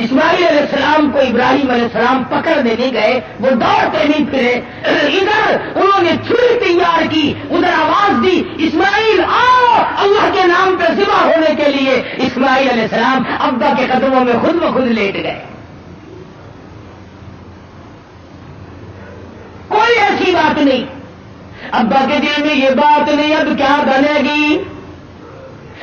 اسماعیل علیہ السلام کو ابراہیم علیہ السلام پکڑنے نہیں گئے، وہ دوڑتے نہیں پھرے، ادھر انہوں نے چھری تیار کی، ادھر آواز دی اسماعیل آؤ اللہ کے نام پہ ذبح ہونے کے لیے۔ اسماعیل علیہ السلام ابا کے قدموں میں خود بخود لیٹ گئے۔ کوئی ایسی بات نہیں، ابا کے دل میں یہ بات نہیں اب کیا بنے گی،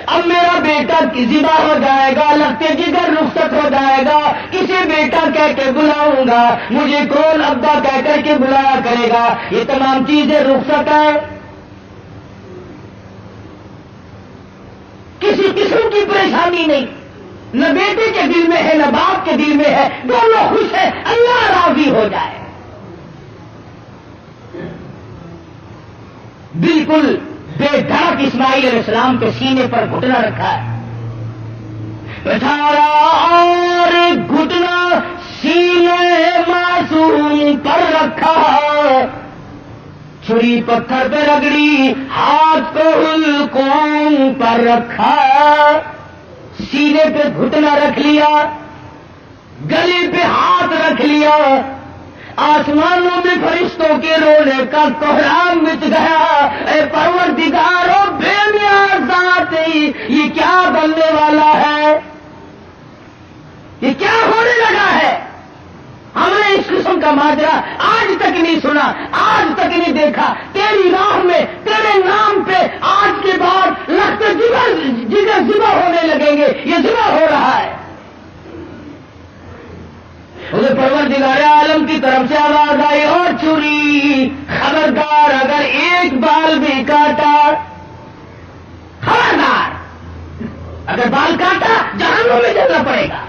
اب میرا بیٹا ذبح ہو جائے گا، لگتے جگر رخصت ہو جائے گا، کسے بیٹا کہہ کے بلاؤں گا، مجھے کون ابا کہہ کر کے بلایا کرے گا، یہ تمام چیزیں رخصت ہے۔ کسی قسم کی پریشانی نہیں، نہ بیٹے کے دل میں ہے نہ باپ کے دل میں ہے، دونوں خوش ہیں، اللہ راضی ہو جائے۔ بالکل بے دھڑک اسماعیل علیہ السلام کے سینے پر گھٹنا رکھا ہے، بچارا اور گھٹنا سینے معصوم پر رکھا، چھری پتھر پہ رگڑی، ہاتھ کو حلقوم پر رکھا، سینے پہ گھٹنا رکھ لیا، گلے پہ ہاتھ رکھ لیا، آسمانوں میں فرشتوں کے رونے کا کوہرام مٹ گیا۔ اے پروردگارو بے نیاز ذات، یہ کیا بننے والا ہے، یہ کیا ہونے لگا ہے، ہم نے اس قسم کا ماجرا آج تک نہیں سنا، آج تک نہیں دیکھا۔ تیری راہ میں تیرے نام پہ آج کے بعد لگتے جگر ذبح ہونے لگیں گے، یہ ذبح ہو رہا ہے۔ اسے پروردگار عالم کی طرف سے آواز آئی اور چھری، خبردار اگر ایک بال بھی کاٹا، خبردار اگر بال کاٹا جہنم میں جلنا پڑے گا۔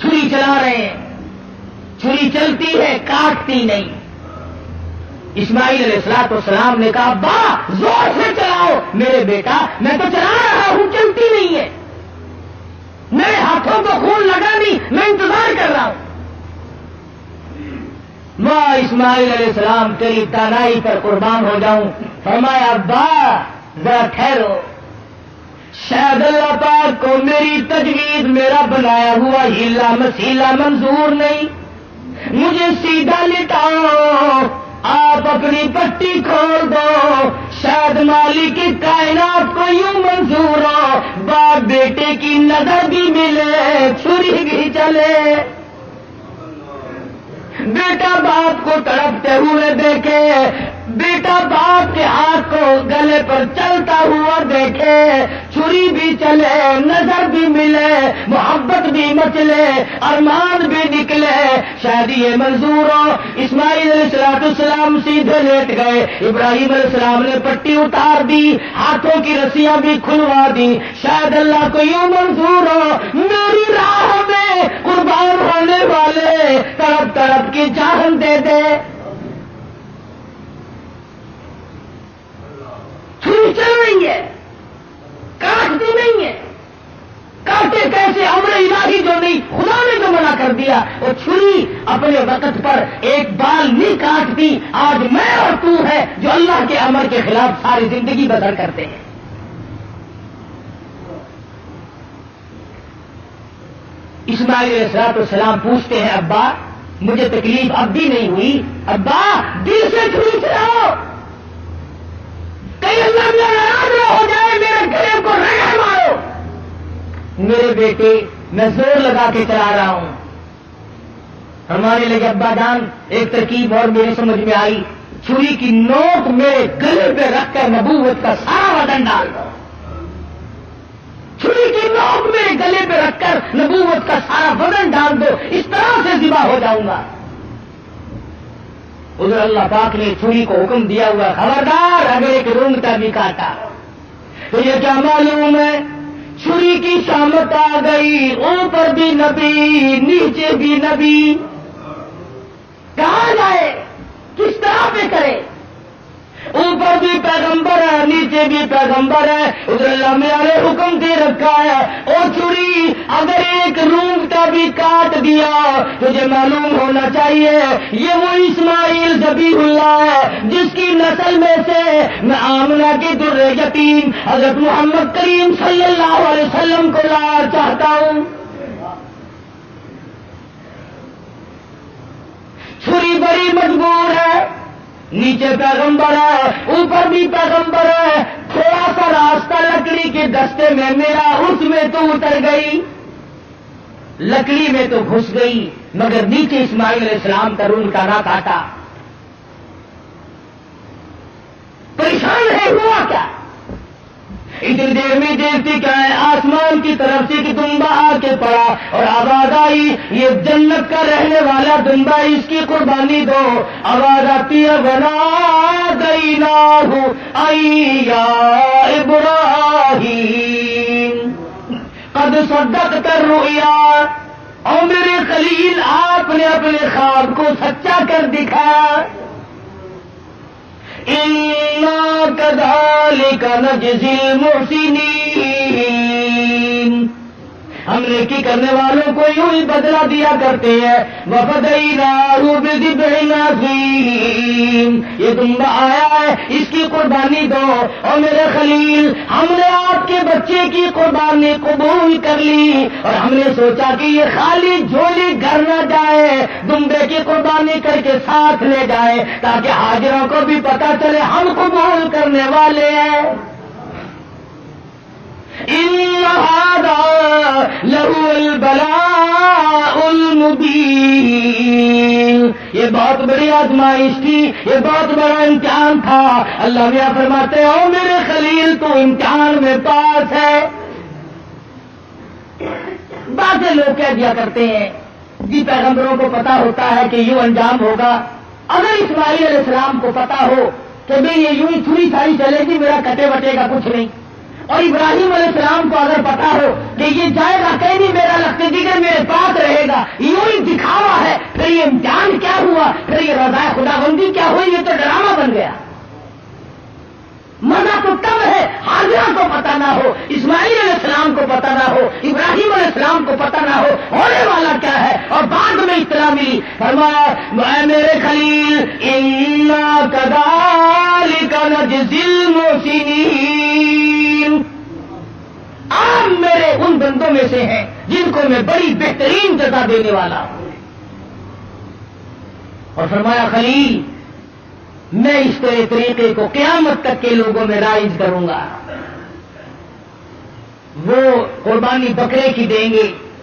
چھری چلا رہے ہیں، چھری چلتی ہے کاٹتی نہیں۔ اسماعیل علیہ السلام نے کہا ابا زور سے چلاؤ، میرے بیٹا میں تو چلا رہا ہوں چلتی نہیں ہے، میرے ہاتھوں کو خون لگا نہیں، میں انتظار کر رہا ہوں۔ میں اسماعیل علیہ السلام تیری تنہائی پر قربان ہو جاؤں۔ فرمایا ابا ذرا ٹھہرو، شاید اللہ پاک کو میری تجویز، میرا بنایا ہوا ہیلا مسیلا منظور نہیں، مجھے سیدھا لٹاؤ، آپ اپنی پٹی کھول دو، شاید مالک کائنات کو یوں منظور ہو، باپ بیٹے کی نظر بھی ملے، چھری بھی چلے، بیٹا باپ کو تڑپتے ہوئے دیکھے، بیٹا باپ کے ہاتھ کو گلے پر چلتا ہوا دیکھے، چھری بھی چلے، نظر بھی ملے، محبت بھی مچلے، ارمان بھی نکلے، شاید یہ منظور ہو۔ اسماعیل علیہ السلام سیدھے لیٹ گئے، ابراہیم علیہ السلام نے پٹی اتار دی، ہاتھوں کی رسیاں بھی کھلوا دی۔ شاید اللہ کو یوں منظور ہو میری راہ میں قربان ہونے والے تڑپ تڑپ کی جان دے دے۔ چھری چل رہی ہے، کاٹتی نہیں ہے، کاٹے کیسے؟ امر الہی جو نہیں، خدا نے جو منع کر دیا، وہ چھری اپنے وقت پر ایک بال نہیں کاٹتی۔ آج میں اور تو ہے جو اللہ کے امر کے خلاف ساری زندگی بسر کرتے ہیں۔ اسماعیل علیہ السلام پوچھتے ہیں ابا مجھے تکلیف اب بھی نہیں ہوئی؟ ابا دل سے چھری چلاؤ، کہیں اللہ میرا ناراض نہ ہو جائے، میرے گلے کو رگڑ مارو۔ میرے بیٹے میں زور لگا کے چلا رہا ہوں۔ ہمارے لگے ابا جان ایک ترکیب اور میری سمجھ میں آئی، چھری کی نوک میرے گلے پہ رکھ کر نبوت کا سارا وزن ڈال دو۔ چھری کی نوک میرے گلے پہ رکھ کر نبوت کا سارا وزن ڈال دو، اس طرح سے ذبح ہو جاؤں گا۔ ادھر اللہ پاک نے چھری کو حکم دیا ہوا خبردار اگر ایک رونگ کا بھی کاٹا تو یہ کیا معلوم ہے؟ چھری کی شامت آ گئی، اوپر بھی نبی نیچے بھی نبی، کہاں جائے کس طرح پہ کرے؟ اوپر بھی پیغمبر ہے نیچے بھی پیغمبر ہے، ادھر اللہ میاں نے حکم دے رکھا ہے او چھری اگر ایک رونگٹا بھی کاٹ دیا تجھے معلوم ہونا چاہیے یہ وہ اسماعیل ذبیح اللہ ہے جس کی نسل میں سے میں آمنہ کی در یتیم حضرت محمد کریم صلی اللہ علیہ وسلم کو لانا چاہتا ہوں۔ چھری بڑی مجبور ہے، نیچے پیغمبر ہے اوپر بھی پیغمبر ہے، تھوڑا سا راستہ لکڑی کے دستے میں میرا، اس میں تو اتر گئی، لکڑی میں تو گھس گئی مگر نیچے اسماعیل علیہ السلام کا رون کا نہ کاٹا۔ پریشان ہے، ہوا کیا؟ اتنی دیر میں دیکھتی کیا ہے، آسمان کی طرف سے کہ دمبا آ کے پڑا اور آواز آئی یہ جنت کا رہنے والا دمبا، اس کی قربانی دو۔ آواز آتی ہے بنا گئی نہ یا ابراہیم قد صدقت الرؤیا، اور میرے خلیل آپ نے اپنے خواب کو سچا کر دکھایا۔ اِنَّا كَذَلِكَ نَجْزِي الْمُحْسِنِينَ، ہم نیکی کرنے والوں کو یوں ہی بدلہ دیا کرتے ہیں۔ وَفَدَيْنَاهُ بِذِبْحٍ عَظِيمٍ، یہ دمبا آیا ہے اس کی قربانی دو، اور میرے خلیل ہم نے آپ کے بچے کی قربانی قبول کر لی، اور ہم نے سوچا کہ یہ خالی جھولی گھر نہ جائے، دمبے کی قربانی کر کے ساتھ لے جائے تاکہ حاضروں کو بھی پتا چلے ہم قبول کرنے والے ہیں۔ إِنَّ هَذَا لَهُوَ الْبَلَاءُ الْمُبِينُ، یہ بہت بڑی آزمائش تھی، یہ بہت بڑا امتحان تھا۔ اللہ میاں فرماتے ہو میرے خلیل تو امتحان میں پاس ہے۔ بعض لوگ کہہ دیا کرتے ہیں جی پیغمبروں کو پتا ہوتا ہے کہ یوں انجام ہوگا، اگر اسماعیل علیہ السلام کو پتا ہو کہ بھئی یہ یوں ہی چھری چھاڑی چلے گی میرا کٹے وٹے گا کچھ نہیں، اور ابراہیم علیہ السلام کو اگر پتا ہو کہ یہ جائے گا کہیں نہیں میرا لخت جگر میرے پاس رہے گا، یوں ہی دکھاوا ہے، پھر یہ امتحان کیا ہوا، پھر یہ رضا خدا بندی کیا ہوئی، یہ تو ڈرامہ بن گیا۔ مزہ تو تب ہے حاضرہ کو پتا نہ ہو، اسماعیل علیہ السلام کو پتا نہ ہو، ابراہیم علیہ السلام کو پتا نہ ہو ہونے والا کیا ہے، اور بعد میں اطلاع ملی۔ فرمایا اے میرے خلیل اِنَّا كَذَلِكَ نَجْزِي الْمُحْسِنِينَ، آپ میرے ان بندوں میں سے ہیں جن کو میں بڑی بہترین جزا دینے والا ہوں۔ اور فرمایا خلیل میں اس طریقے کو قیامت تک کے لوگوں میں رائج کروں گا، وہ قربانی بکرے کی دیں گے،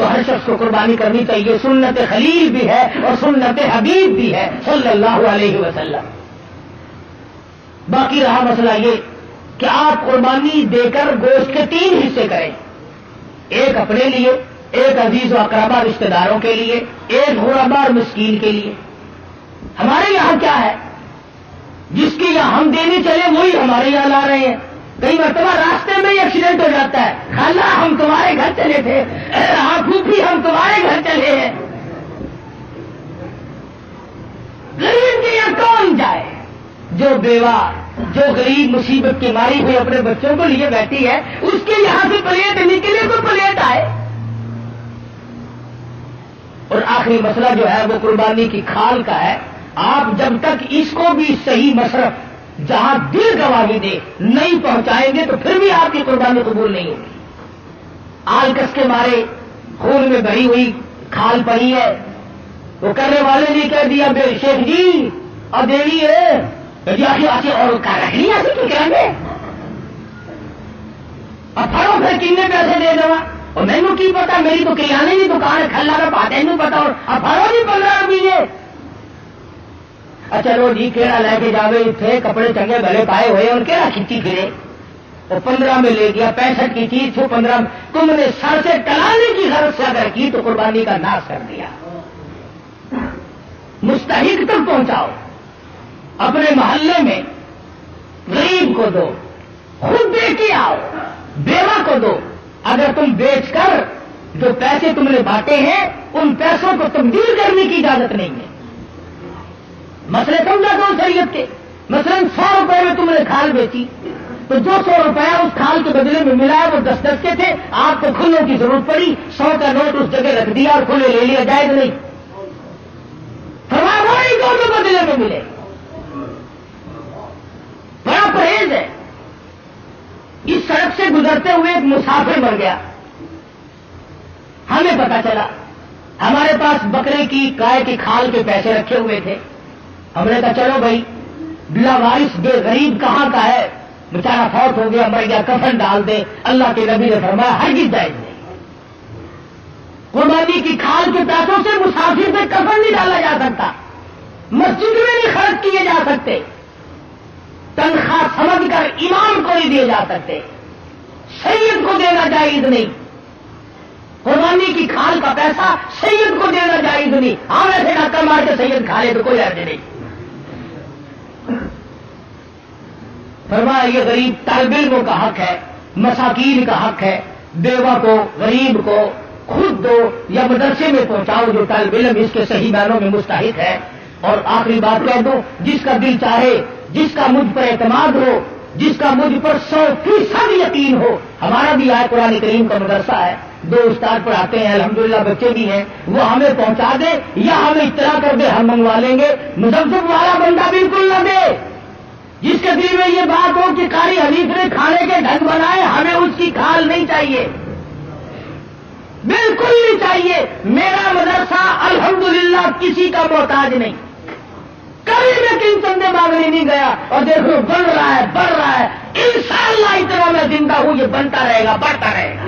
تو ہر شخص کو قربانی کرنی چاہیے. سنت خلیل بھی ہے اور سنت حبیب بھی ہے صلی اللہ علیہ وسلم. باقی رہا مسئلہ یہ کہ آپ قربانی دے کر گوشت کے 3 حصے کریں. ایک اپنے لیے، ایک عزیز و اقربا رشتہ داروں کے لیے، ایک غربا اور مسکین کے لیے. ہمارے یہاں کیا ہے، جس کی یہاں ہم دینے چلے وہی ہمارے یہاں لا رہے ہیں. کئی مرتبہ راستے میں ہی ایکسیڈنٹ ہو جاتا ہے. خالہ ہم تمہارے گھر چلے تھے، پھوپھی ہم تمہارے گھر چلے ہیں. غریب کے یہاں کون جائے؟ جو بیوہ، جو غریب مصیبت کی ماری ہوئی اپنے بچوں کو لیے بیٹھی ہے، اس کے یہاں سے پلیٹ نکلے تو پلیٹ آئے. اور آخری مسئلہ جو ہے وہ قربانی کی کھال کا ہے. آپ جب تک اس کو بھی صحیح مصرف جہاں دل گواہی دے نہیں پہنچائیں گے تو پھر بھی آپ کی قربانی قبول نہیں ہوگی. آلکس کے مارے خون میں بھری ہوئی کھال پڑی ہے، وہ کرنے والے نے کہہ دیا بے شیخ جی اور دیوی ہے اور رکھنی ایسے کی کریں گے، اور پھڑو پھر کتنے پیسے دے دوا. اور میں نے کی پتا، میری تو کریانے کی دکان ہے، کھلا کا پاتے نہیں پتا. اور پھڑو نہیں 15 روپیے. چلو جی کیڑا لے کے جاوے تھے، کپڑے چنگے بھلے پائے ہوئے اور کیڑا کھچی پھرے. وہ 15 میں لے گیا. 65 کی چیز تھی 15. تم نے سر سے ٹلانے کی غرض سے اگر کی تو قربانی کا ناش کر دیا. مستحق تک پہنچاؤ. اپنے محلے میں غریب کو دو، خود دے کے آؤ، بیوہ کو دو. اگر تم بیچ کر جو پیسے تم نے بانٹے ہیں ان پیسوں کو تبدیل کرنے کی اجازت نہیں ہے. مسئلے سمجھا دو شریعت کے. مثلا 100 روپے میں تم نے کھال بیچی تو جو 100 روپیہ اس کھال کے بدلے میں ملا وہ 10 کے تھے. آپ کو کھلوں کی ضرورت پڑی، 100 کا نوٹ اس جگہ رکھ دیا اور کھلے لے لیا، جائز نہیں. فرمایا وہی جو بدلے میں ملے. بڑا پرہیز ہے. اس سڑک سے گزرتے ہوئے ایک مسافر مر گیا. ہمیں پتا چلا، ہمارے پاس بکرے کی گائے کی کھال کے پیسے رکھے ہوئے تھے. ہم نے کہا چلو بھائی بلا وارث بے غریب کہاں کا ہے، بیچارہ فوت ہو گیا مر گیا، کفن ڈال دے. اللہ کے نبی نے فرمایا ہرگز جائز نہیں. قربانی کی کھال کے پیسوں سے مسافر پہ کفن نہیں ڈالا جا سکتا، مسجد میں نہیں خرچ کیے جا سکتے، تنخواہ سمجھ کر امام کو نہیں دیے جا سکتے، سید کو دینا جائز نہیں. قربانی کی کھال کا پیسہ سید کو دینا جائز نہیں. ہاں ایسے ڈاکہ مار کے سید کھا لے تو کوئی حرج نہیں. فرمایا یہ غریب طالب علموں کا حق ہے، مساکین کا حق ہے. بیوہ کو، غریب کو خود دو یا مدرسے میں پہنچاؤ جو طالب علم اس کے صحیح معنوں میں مستحق ہے. اور آخری بات کہہ دو، جس کا دل چاہے، جس کا مجھ پر اعتماد ہو، جس کا مجھ پر 100% یقین ہو. ہمارا بھی آئے قرآن کریم کا مدرسہ ہے، 2 استاد پڑھاتے ہیں، الحمدللہ بچے بھی ہیں. وہ ہمیں پہنچا دے یا ہمیں اطلاع کر دے، ہم منگوا لیں گے. مذمت والا بندہ بالکل نہ دے. جس کے دل میں یہ بات ہو کہ قاری حنیف نے کھانے کے ڈھنگ بنائے، ہمیں اس کی کھال نہیں چاہیے، بالکل نہیں چاہیے. میرا مدرسہ الحمدللہ کسی کا محتاج نہیں، کبھی میں کن چندے مانگنے نہیں گیا. اور دیکھو بن رہا ہے، بڑھ رہا ہے. انشاءاللہ اتنا میں زندہ ہوں یہ بنتا رہے گا، بڑھتا رہے گا.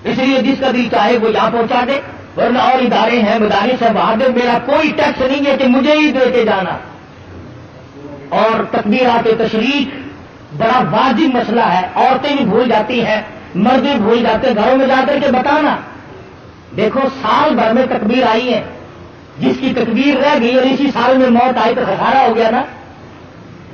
اس لیے جس کا دل چاہے وہ یہاں پہنچا دے. ورنہ اور ادارے ہیں، مدارس ہیں، وہاں دے. میرا کوئی ٹیکس نہیں ہے کہ مجھے ہی دے کے جانا. اور تکبیرات تشریق بڑا واجب مسئلہ ہے. عورتیں بھی بھول جاتی ہیں، مرد بھی بھول جاتے ہیں. گھروں میں جا کر کے بتانا، دیکھو سال بھر میں تکبیر آئی ہے، جس کی تکبیر رہ گئی اور اسی سال میں موت آئی تو خسارہ ہو گیا نا.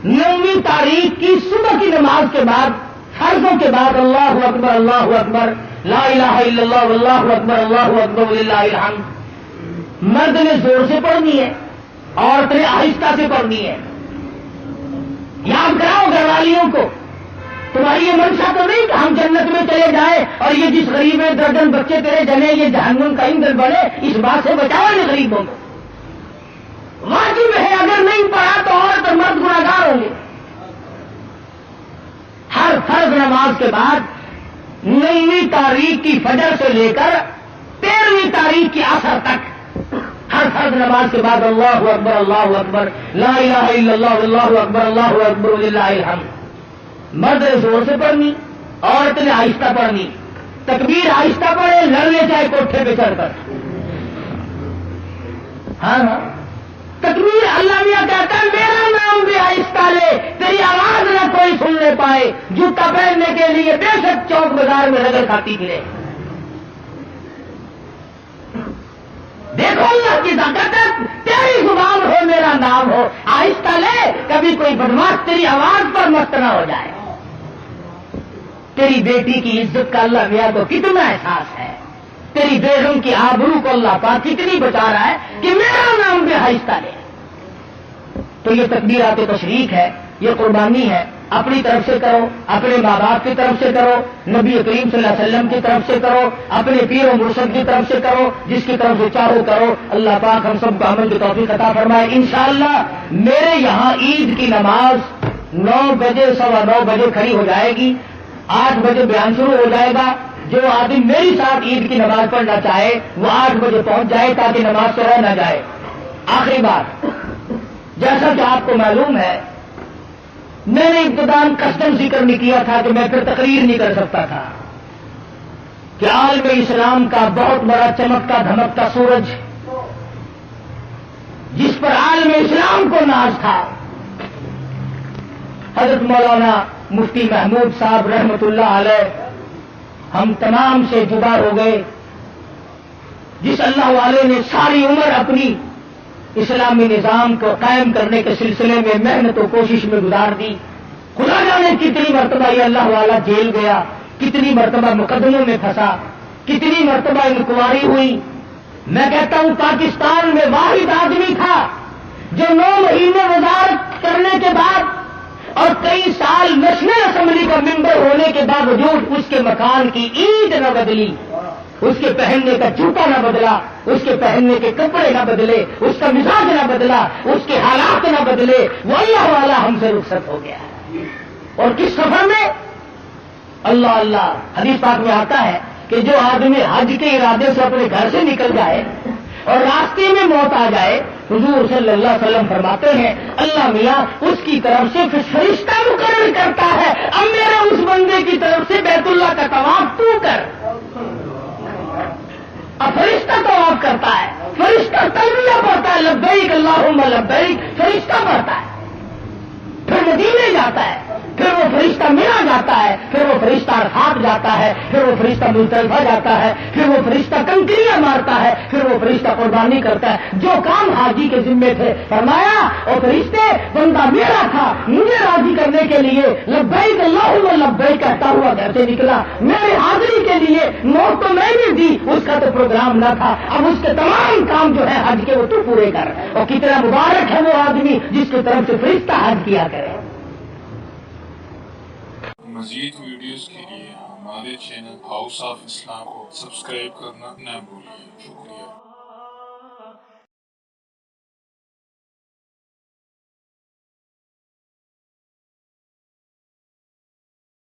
9ویں تاریخ کی صبح کی نماز کے بعد، فرضوں کے بعد اللہ اکبر اللہ اکبر لا الہ الا اللہ واللہ اکبر اللہ اکبر وللہ الحمد. مرد نے زور سے پڑھنی ہے، عورت نے آہستہ سے پڑھنی ہے. یاد کراؤ گھر والیوں کو، تمہاری یہ منشا تو نہیں کہ ہم جنت میں چلے جائیں اور یہ جس غریب میں درجن بچے تیرے جنے یہ جہنم کا ایندھن بنے. اس بات سے بچاؤ یہ غریبوں کو. واجب ہے، اگر نہیں پڑھا تو عورت اور مرد گناہگار ہوں گے. ہر فرض نماز کے بعد 9ویں تاریخ کی فجر سے لے کر 13ویں تاریخ کی عصر تک ہر فرض نماز کے بعد اللہ اکبر لا الہ الا اللہ واللہ اکبر اللہ اکبر وللہ الحمد. مرد نے زور سے پڑھنی، عورت نے آہستہ پڑھنی. تکبیر آہستہ پڑے، لڑنے چاہے کوٹھے پہ چڑھ کر. ہاں تکبیر اللہ میاں کہتا ہے میرا نام بھی آہستہ لے، تیری آواز نہ کوئی سن لے پائے. جوتا پہننے کے لیے بے شک چوک بازار میں رگڑ کھاتی پھرے. دیکھو اللہ کی طاقت ہے، تیری زبان ہو میرا نام ہو، آہستہ لے، کبھی کوئی بدماش تیری آواز پر مست نہ ہو جائے. تیری بیٹی کی عزت کا اللہ میاں کو کتنا احساس ہے، تیری بیگم کی آبرو کو اللہ پاک کتنی بچا رہا ہے کہ میرا نام بھی آہستہ لے. تو یہ تکبیرات تشریق ہے، یہ قربانی ہے. اپنی طرف سے کرو، اپنے ماں باپ کی طرف سے کرو، نبی کریم صلی اللہ علیہ وسلم کی طرف سے کرو، اپنے پیر و مرشد کی طرف سے کرو، جس کی طرف سے چاہو کرو. اللہ پاک ہم سب کو عمل کی توفیق عطا فرمائے. انشاءاللہ میرے یہاں عید کی نماز 9 بجے 9:15 بجے کھڑی ہو جائے گی، 8 بجے بیان شروع ہو جائے گا. جو آدمی میری ساتھ عید کی نماز پڑھنا چاہے وہ 8 بجے پہنچ جائے تاکہ نماز سے رہ نہ جائے. آخری بات، جیسا کہ آپ کو معلوم ہے میں نے ابتداً قصداً ذکر نہیں کیا تھا کہ میں پھر تقریر نہیں کر سکتا تھا کہ عالم اسلام کا بہت بڑا چمکتا دھمکتا سورج جس پر عالم اسلام کو ناز تھا، حضرت مولانا مفتی محمود صاحب رحمت اللہ علیہ ہم تمام سے جدا ہو گئے. جس اللہ والے نے ساری عمر اپنی اسلامی نظام کو قائم کرنے کے سلسلے میں محنت و کوشش میں گزار دی. خدا جانے کتنی مرتبہ یہ اللہ والا جیل گیا، کتنی مرتبہ مقدموں میں پھنسا، کتنی مرتبہ انکوائری ہوئی. میں کہتا ہوں پاکستان میں واحد آدمی تھا جو 9 مہینے وزارت کرنے کے بعد اور کئی سال نیشنل اسمبلی کا ممبر ہونے کے باوجود اس کے مکان کی اینٹ نہ بدلی، اس کے پہننے کا جوتا نہ بدلا، اس کے پہننے کے کپڑے نہ بدلے، اس کا مزاج نہ بدلا، اس کے حالات نہ بدلے. وہ اللہ والا ہم سے رخصت ہو گیا. اور کس سفر میں؟ اللہ اللہ، حدیث پاک میں آتا ہے کہ جو آدمی حج کے ارادے سے اپنے گھر سے نکل جائے اور راستے میں موت آ جائے، حضور صلی اللہ علیہ وسلم فرماتے ہیں اللہ میاں اس کی طرف سے پھر فرشتہ مقرر کرتا ہے اب میرے اس بندے کی طرف سے بیت اللہ کا طواف تو کر. اب فرشتہ طواف کرتا ہے، فرشتہ تلبیہ پڑھتا ہے لبیک اللہم لبیک، فرشتہ پڑھتا ہے. پھر مدینے جاتا ہے، پھر وہ فرشتہ مینا جاتا ہے، پھر وہ فرشتہ عرفات جاتا ہے، پھر وہ فرشتہ مزدلفہ جاتا ہے، پھر وہ فرشتہ کنکریاں مارتا ہے، پھر وہ فرشتہ قربانی کرتا ہے. جو کام حاجی کے ذمے تھے فرمایا اور فرشتے بندہ میرا تھا، مجھے راضی کرنے کے لیے لبیک اللہم لبیک کہتا ہوا گھر سے نکلا. میری حاضری کے لیے موت تو میں نے دی، اس کا تو پروگرام نہ تھا. اب اس کے تمام کام جو ہے حج کے وہ تو پورے کر. اور کتنا مبارک ہے وہ آدمی جس کی طرف سے فرشتہ حج کیا کرے. مزید ویڈیوز کے لیے ہمارے چینل ہاؤس آف اسلام کو سبسکرائب کرنا نہ بھولیں. شکریہ.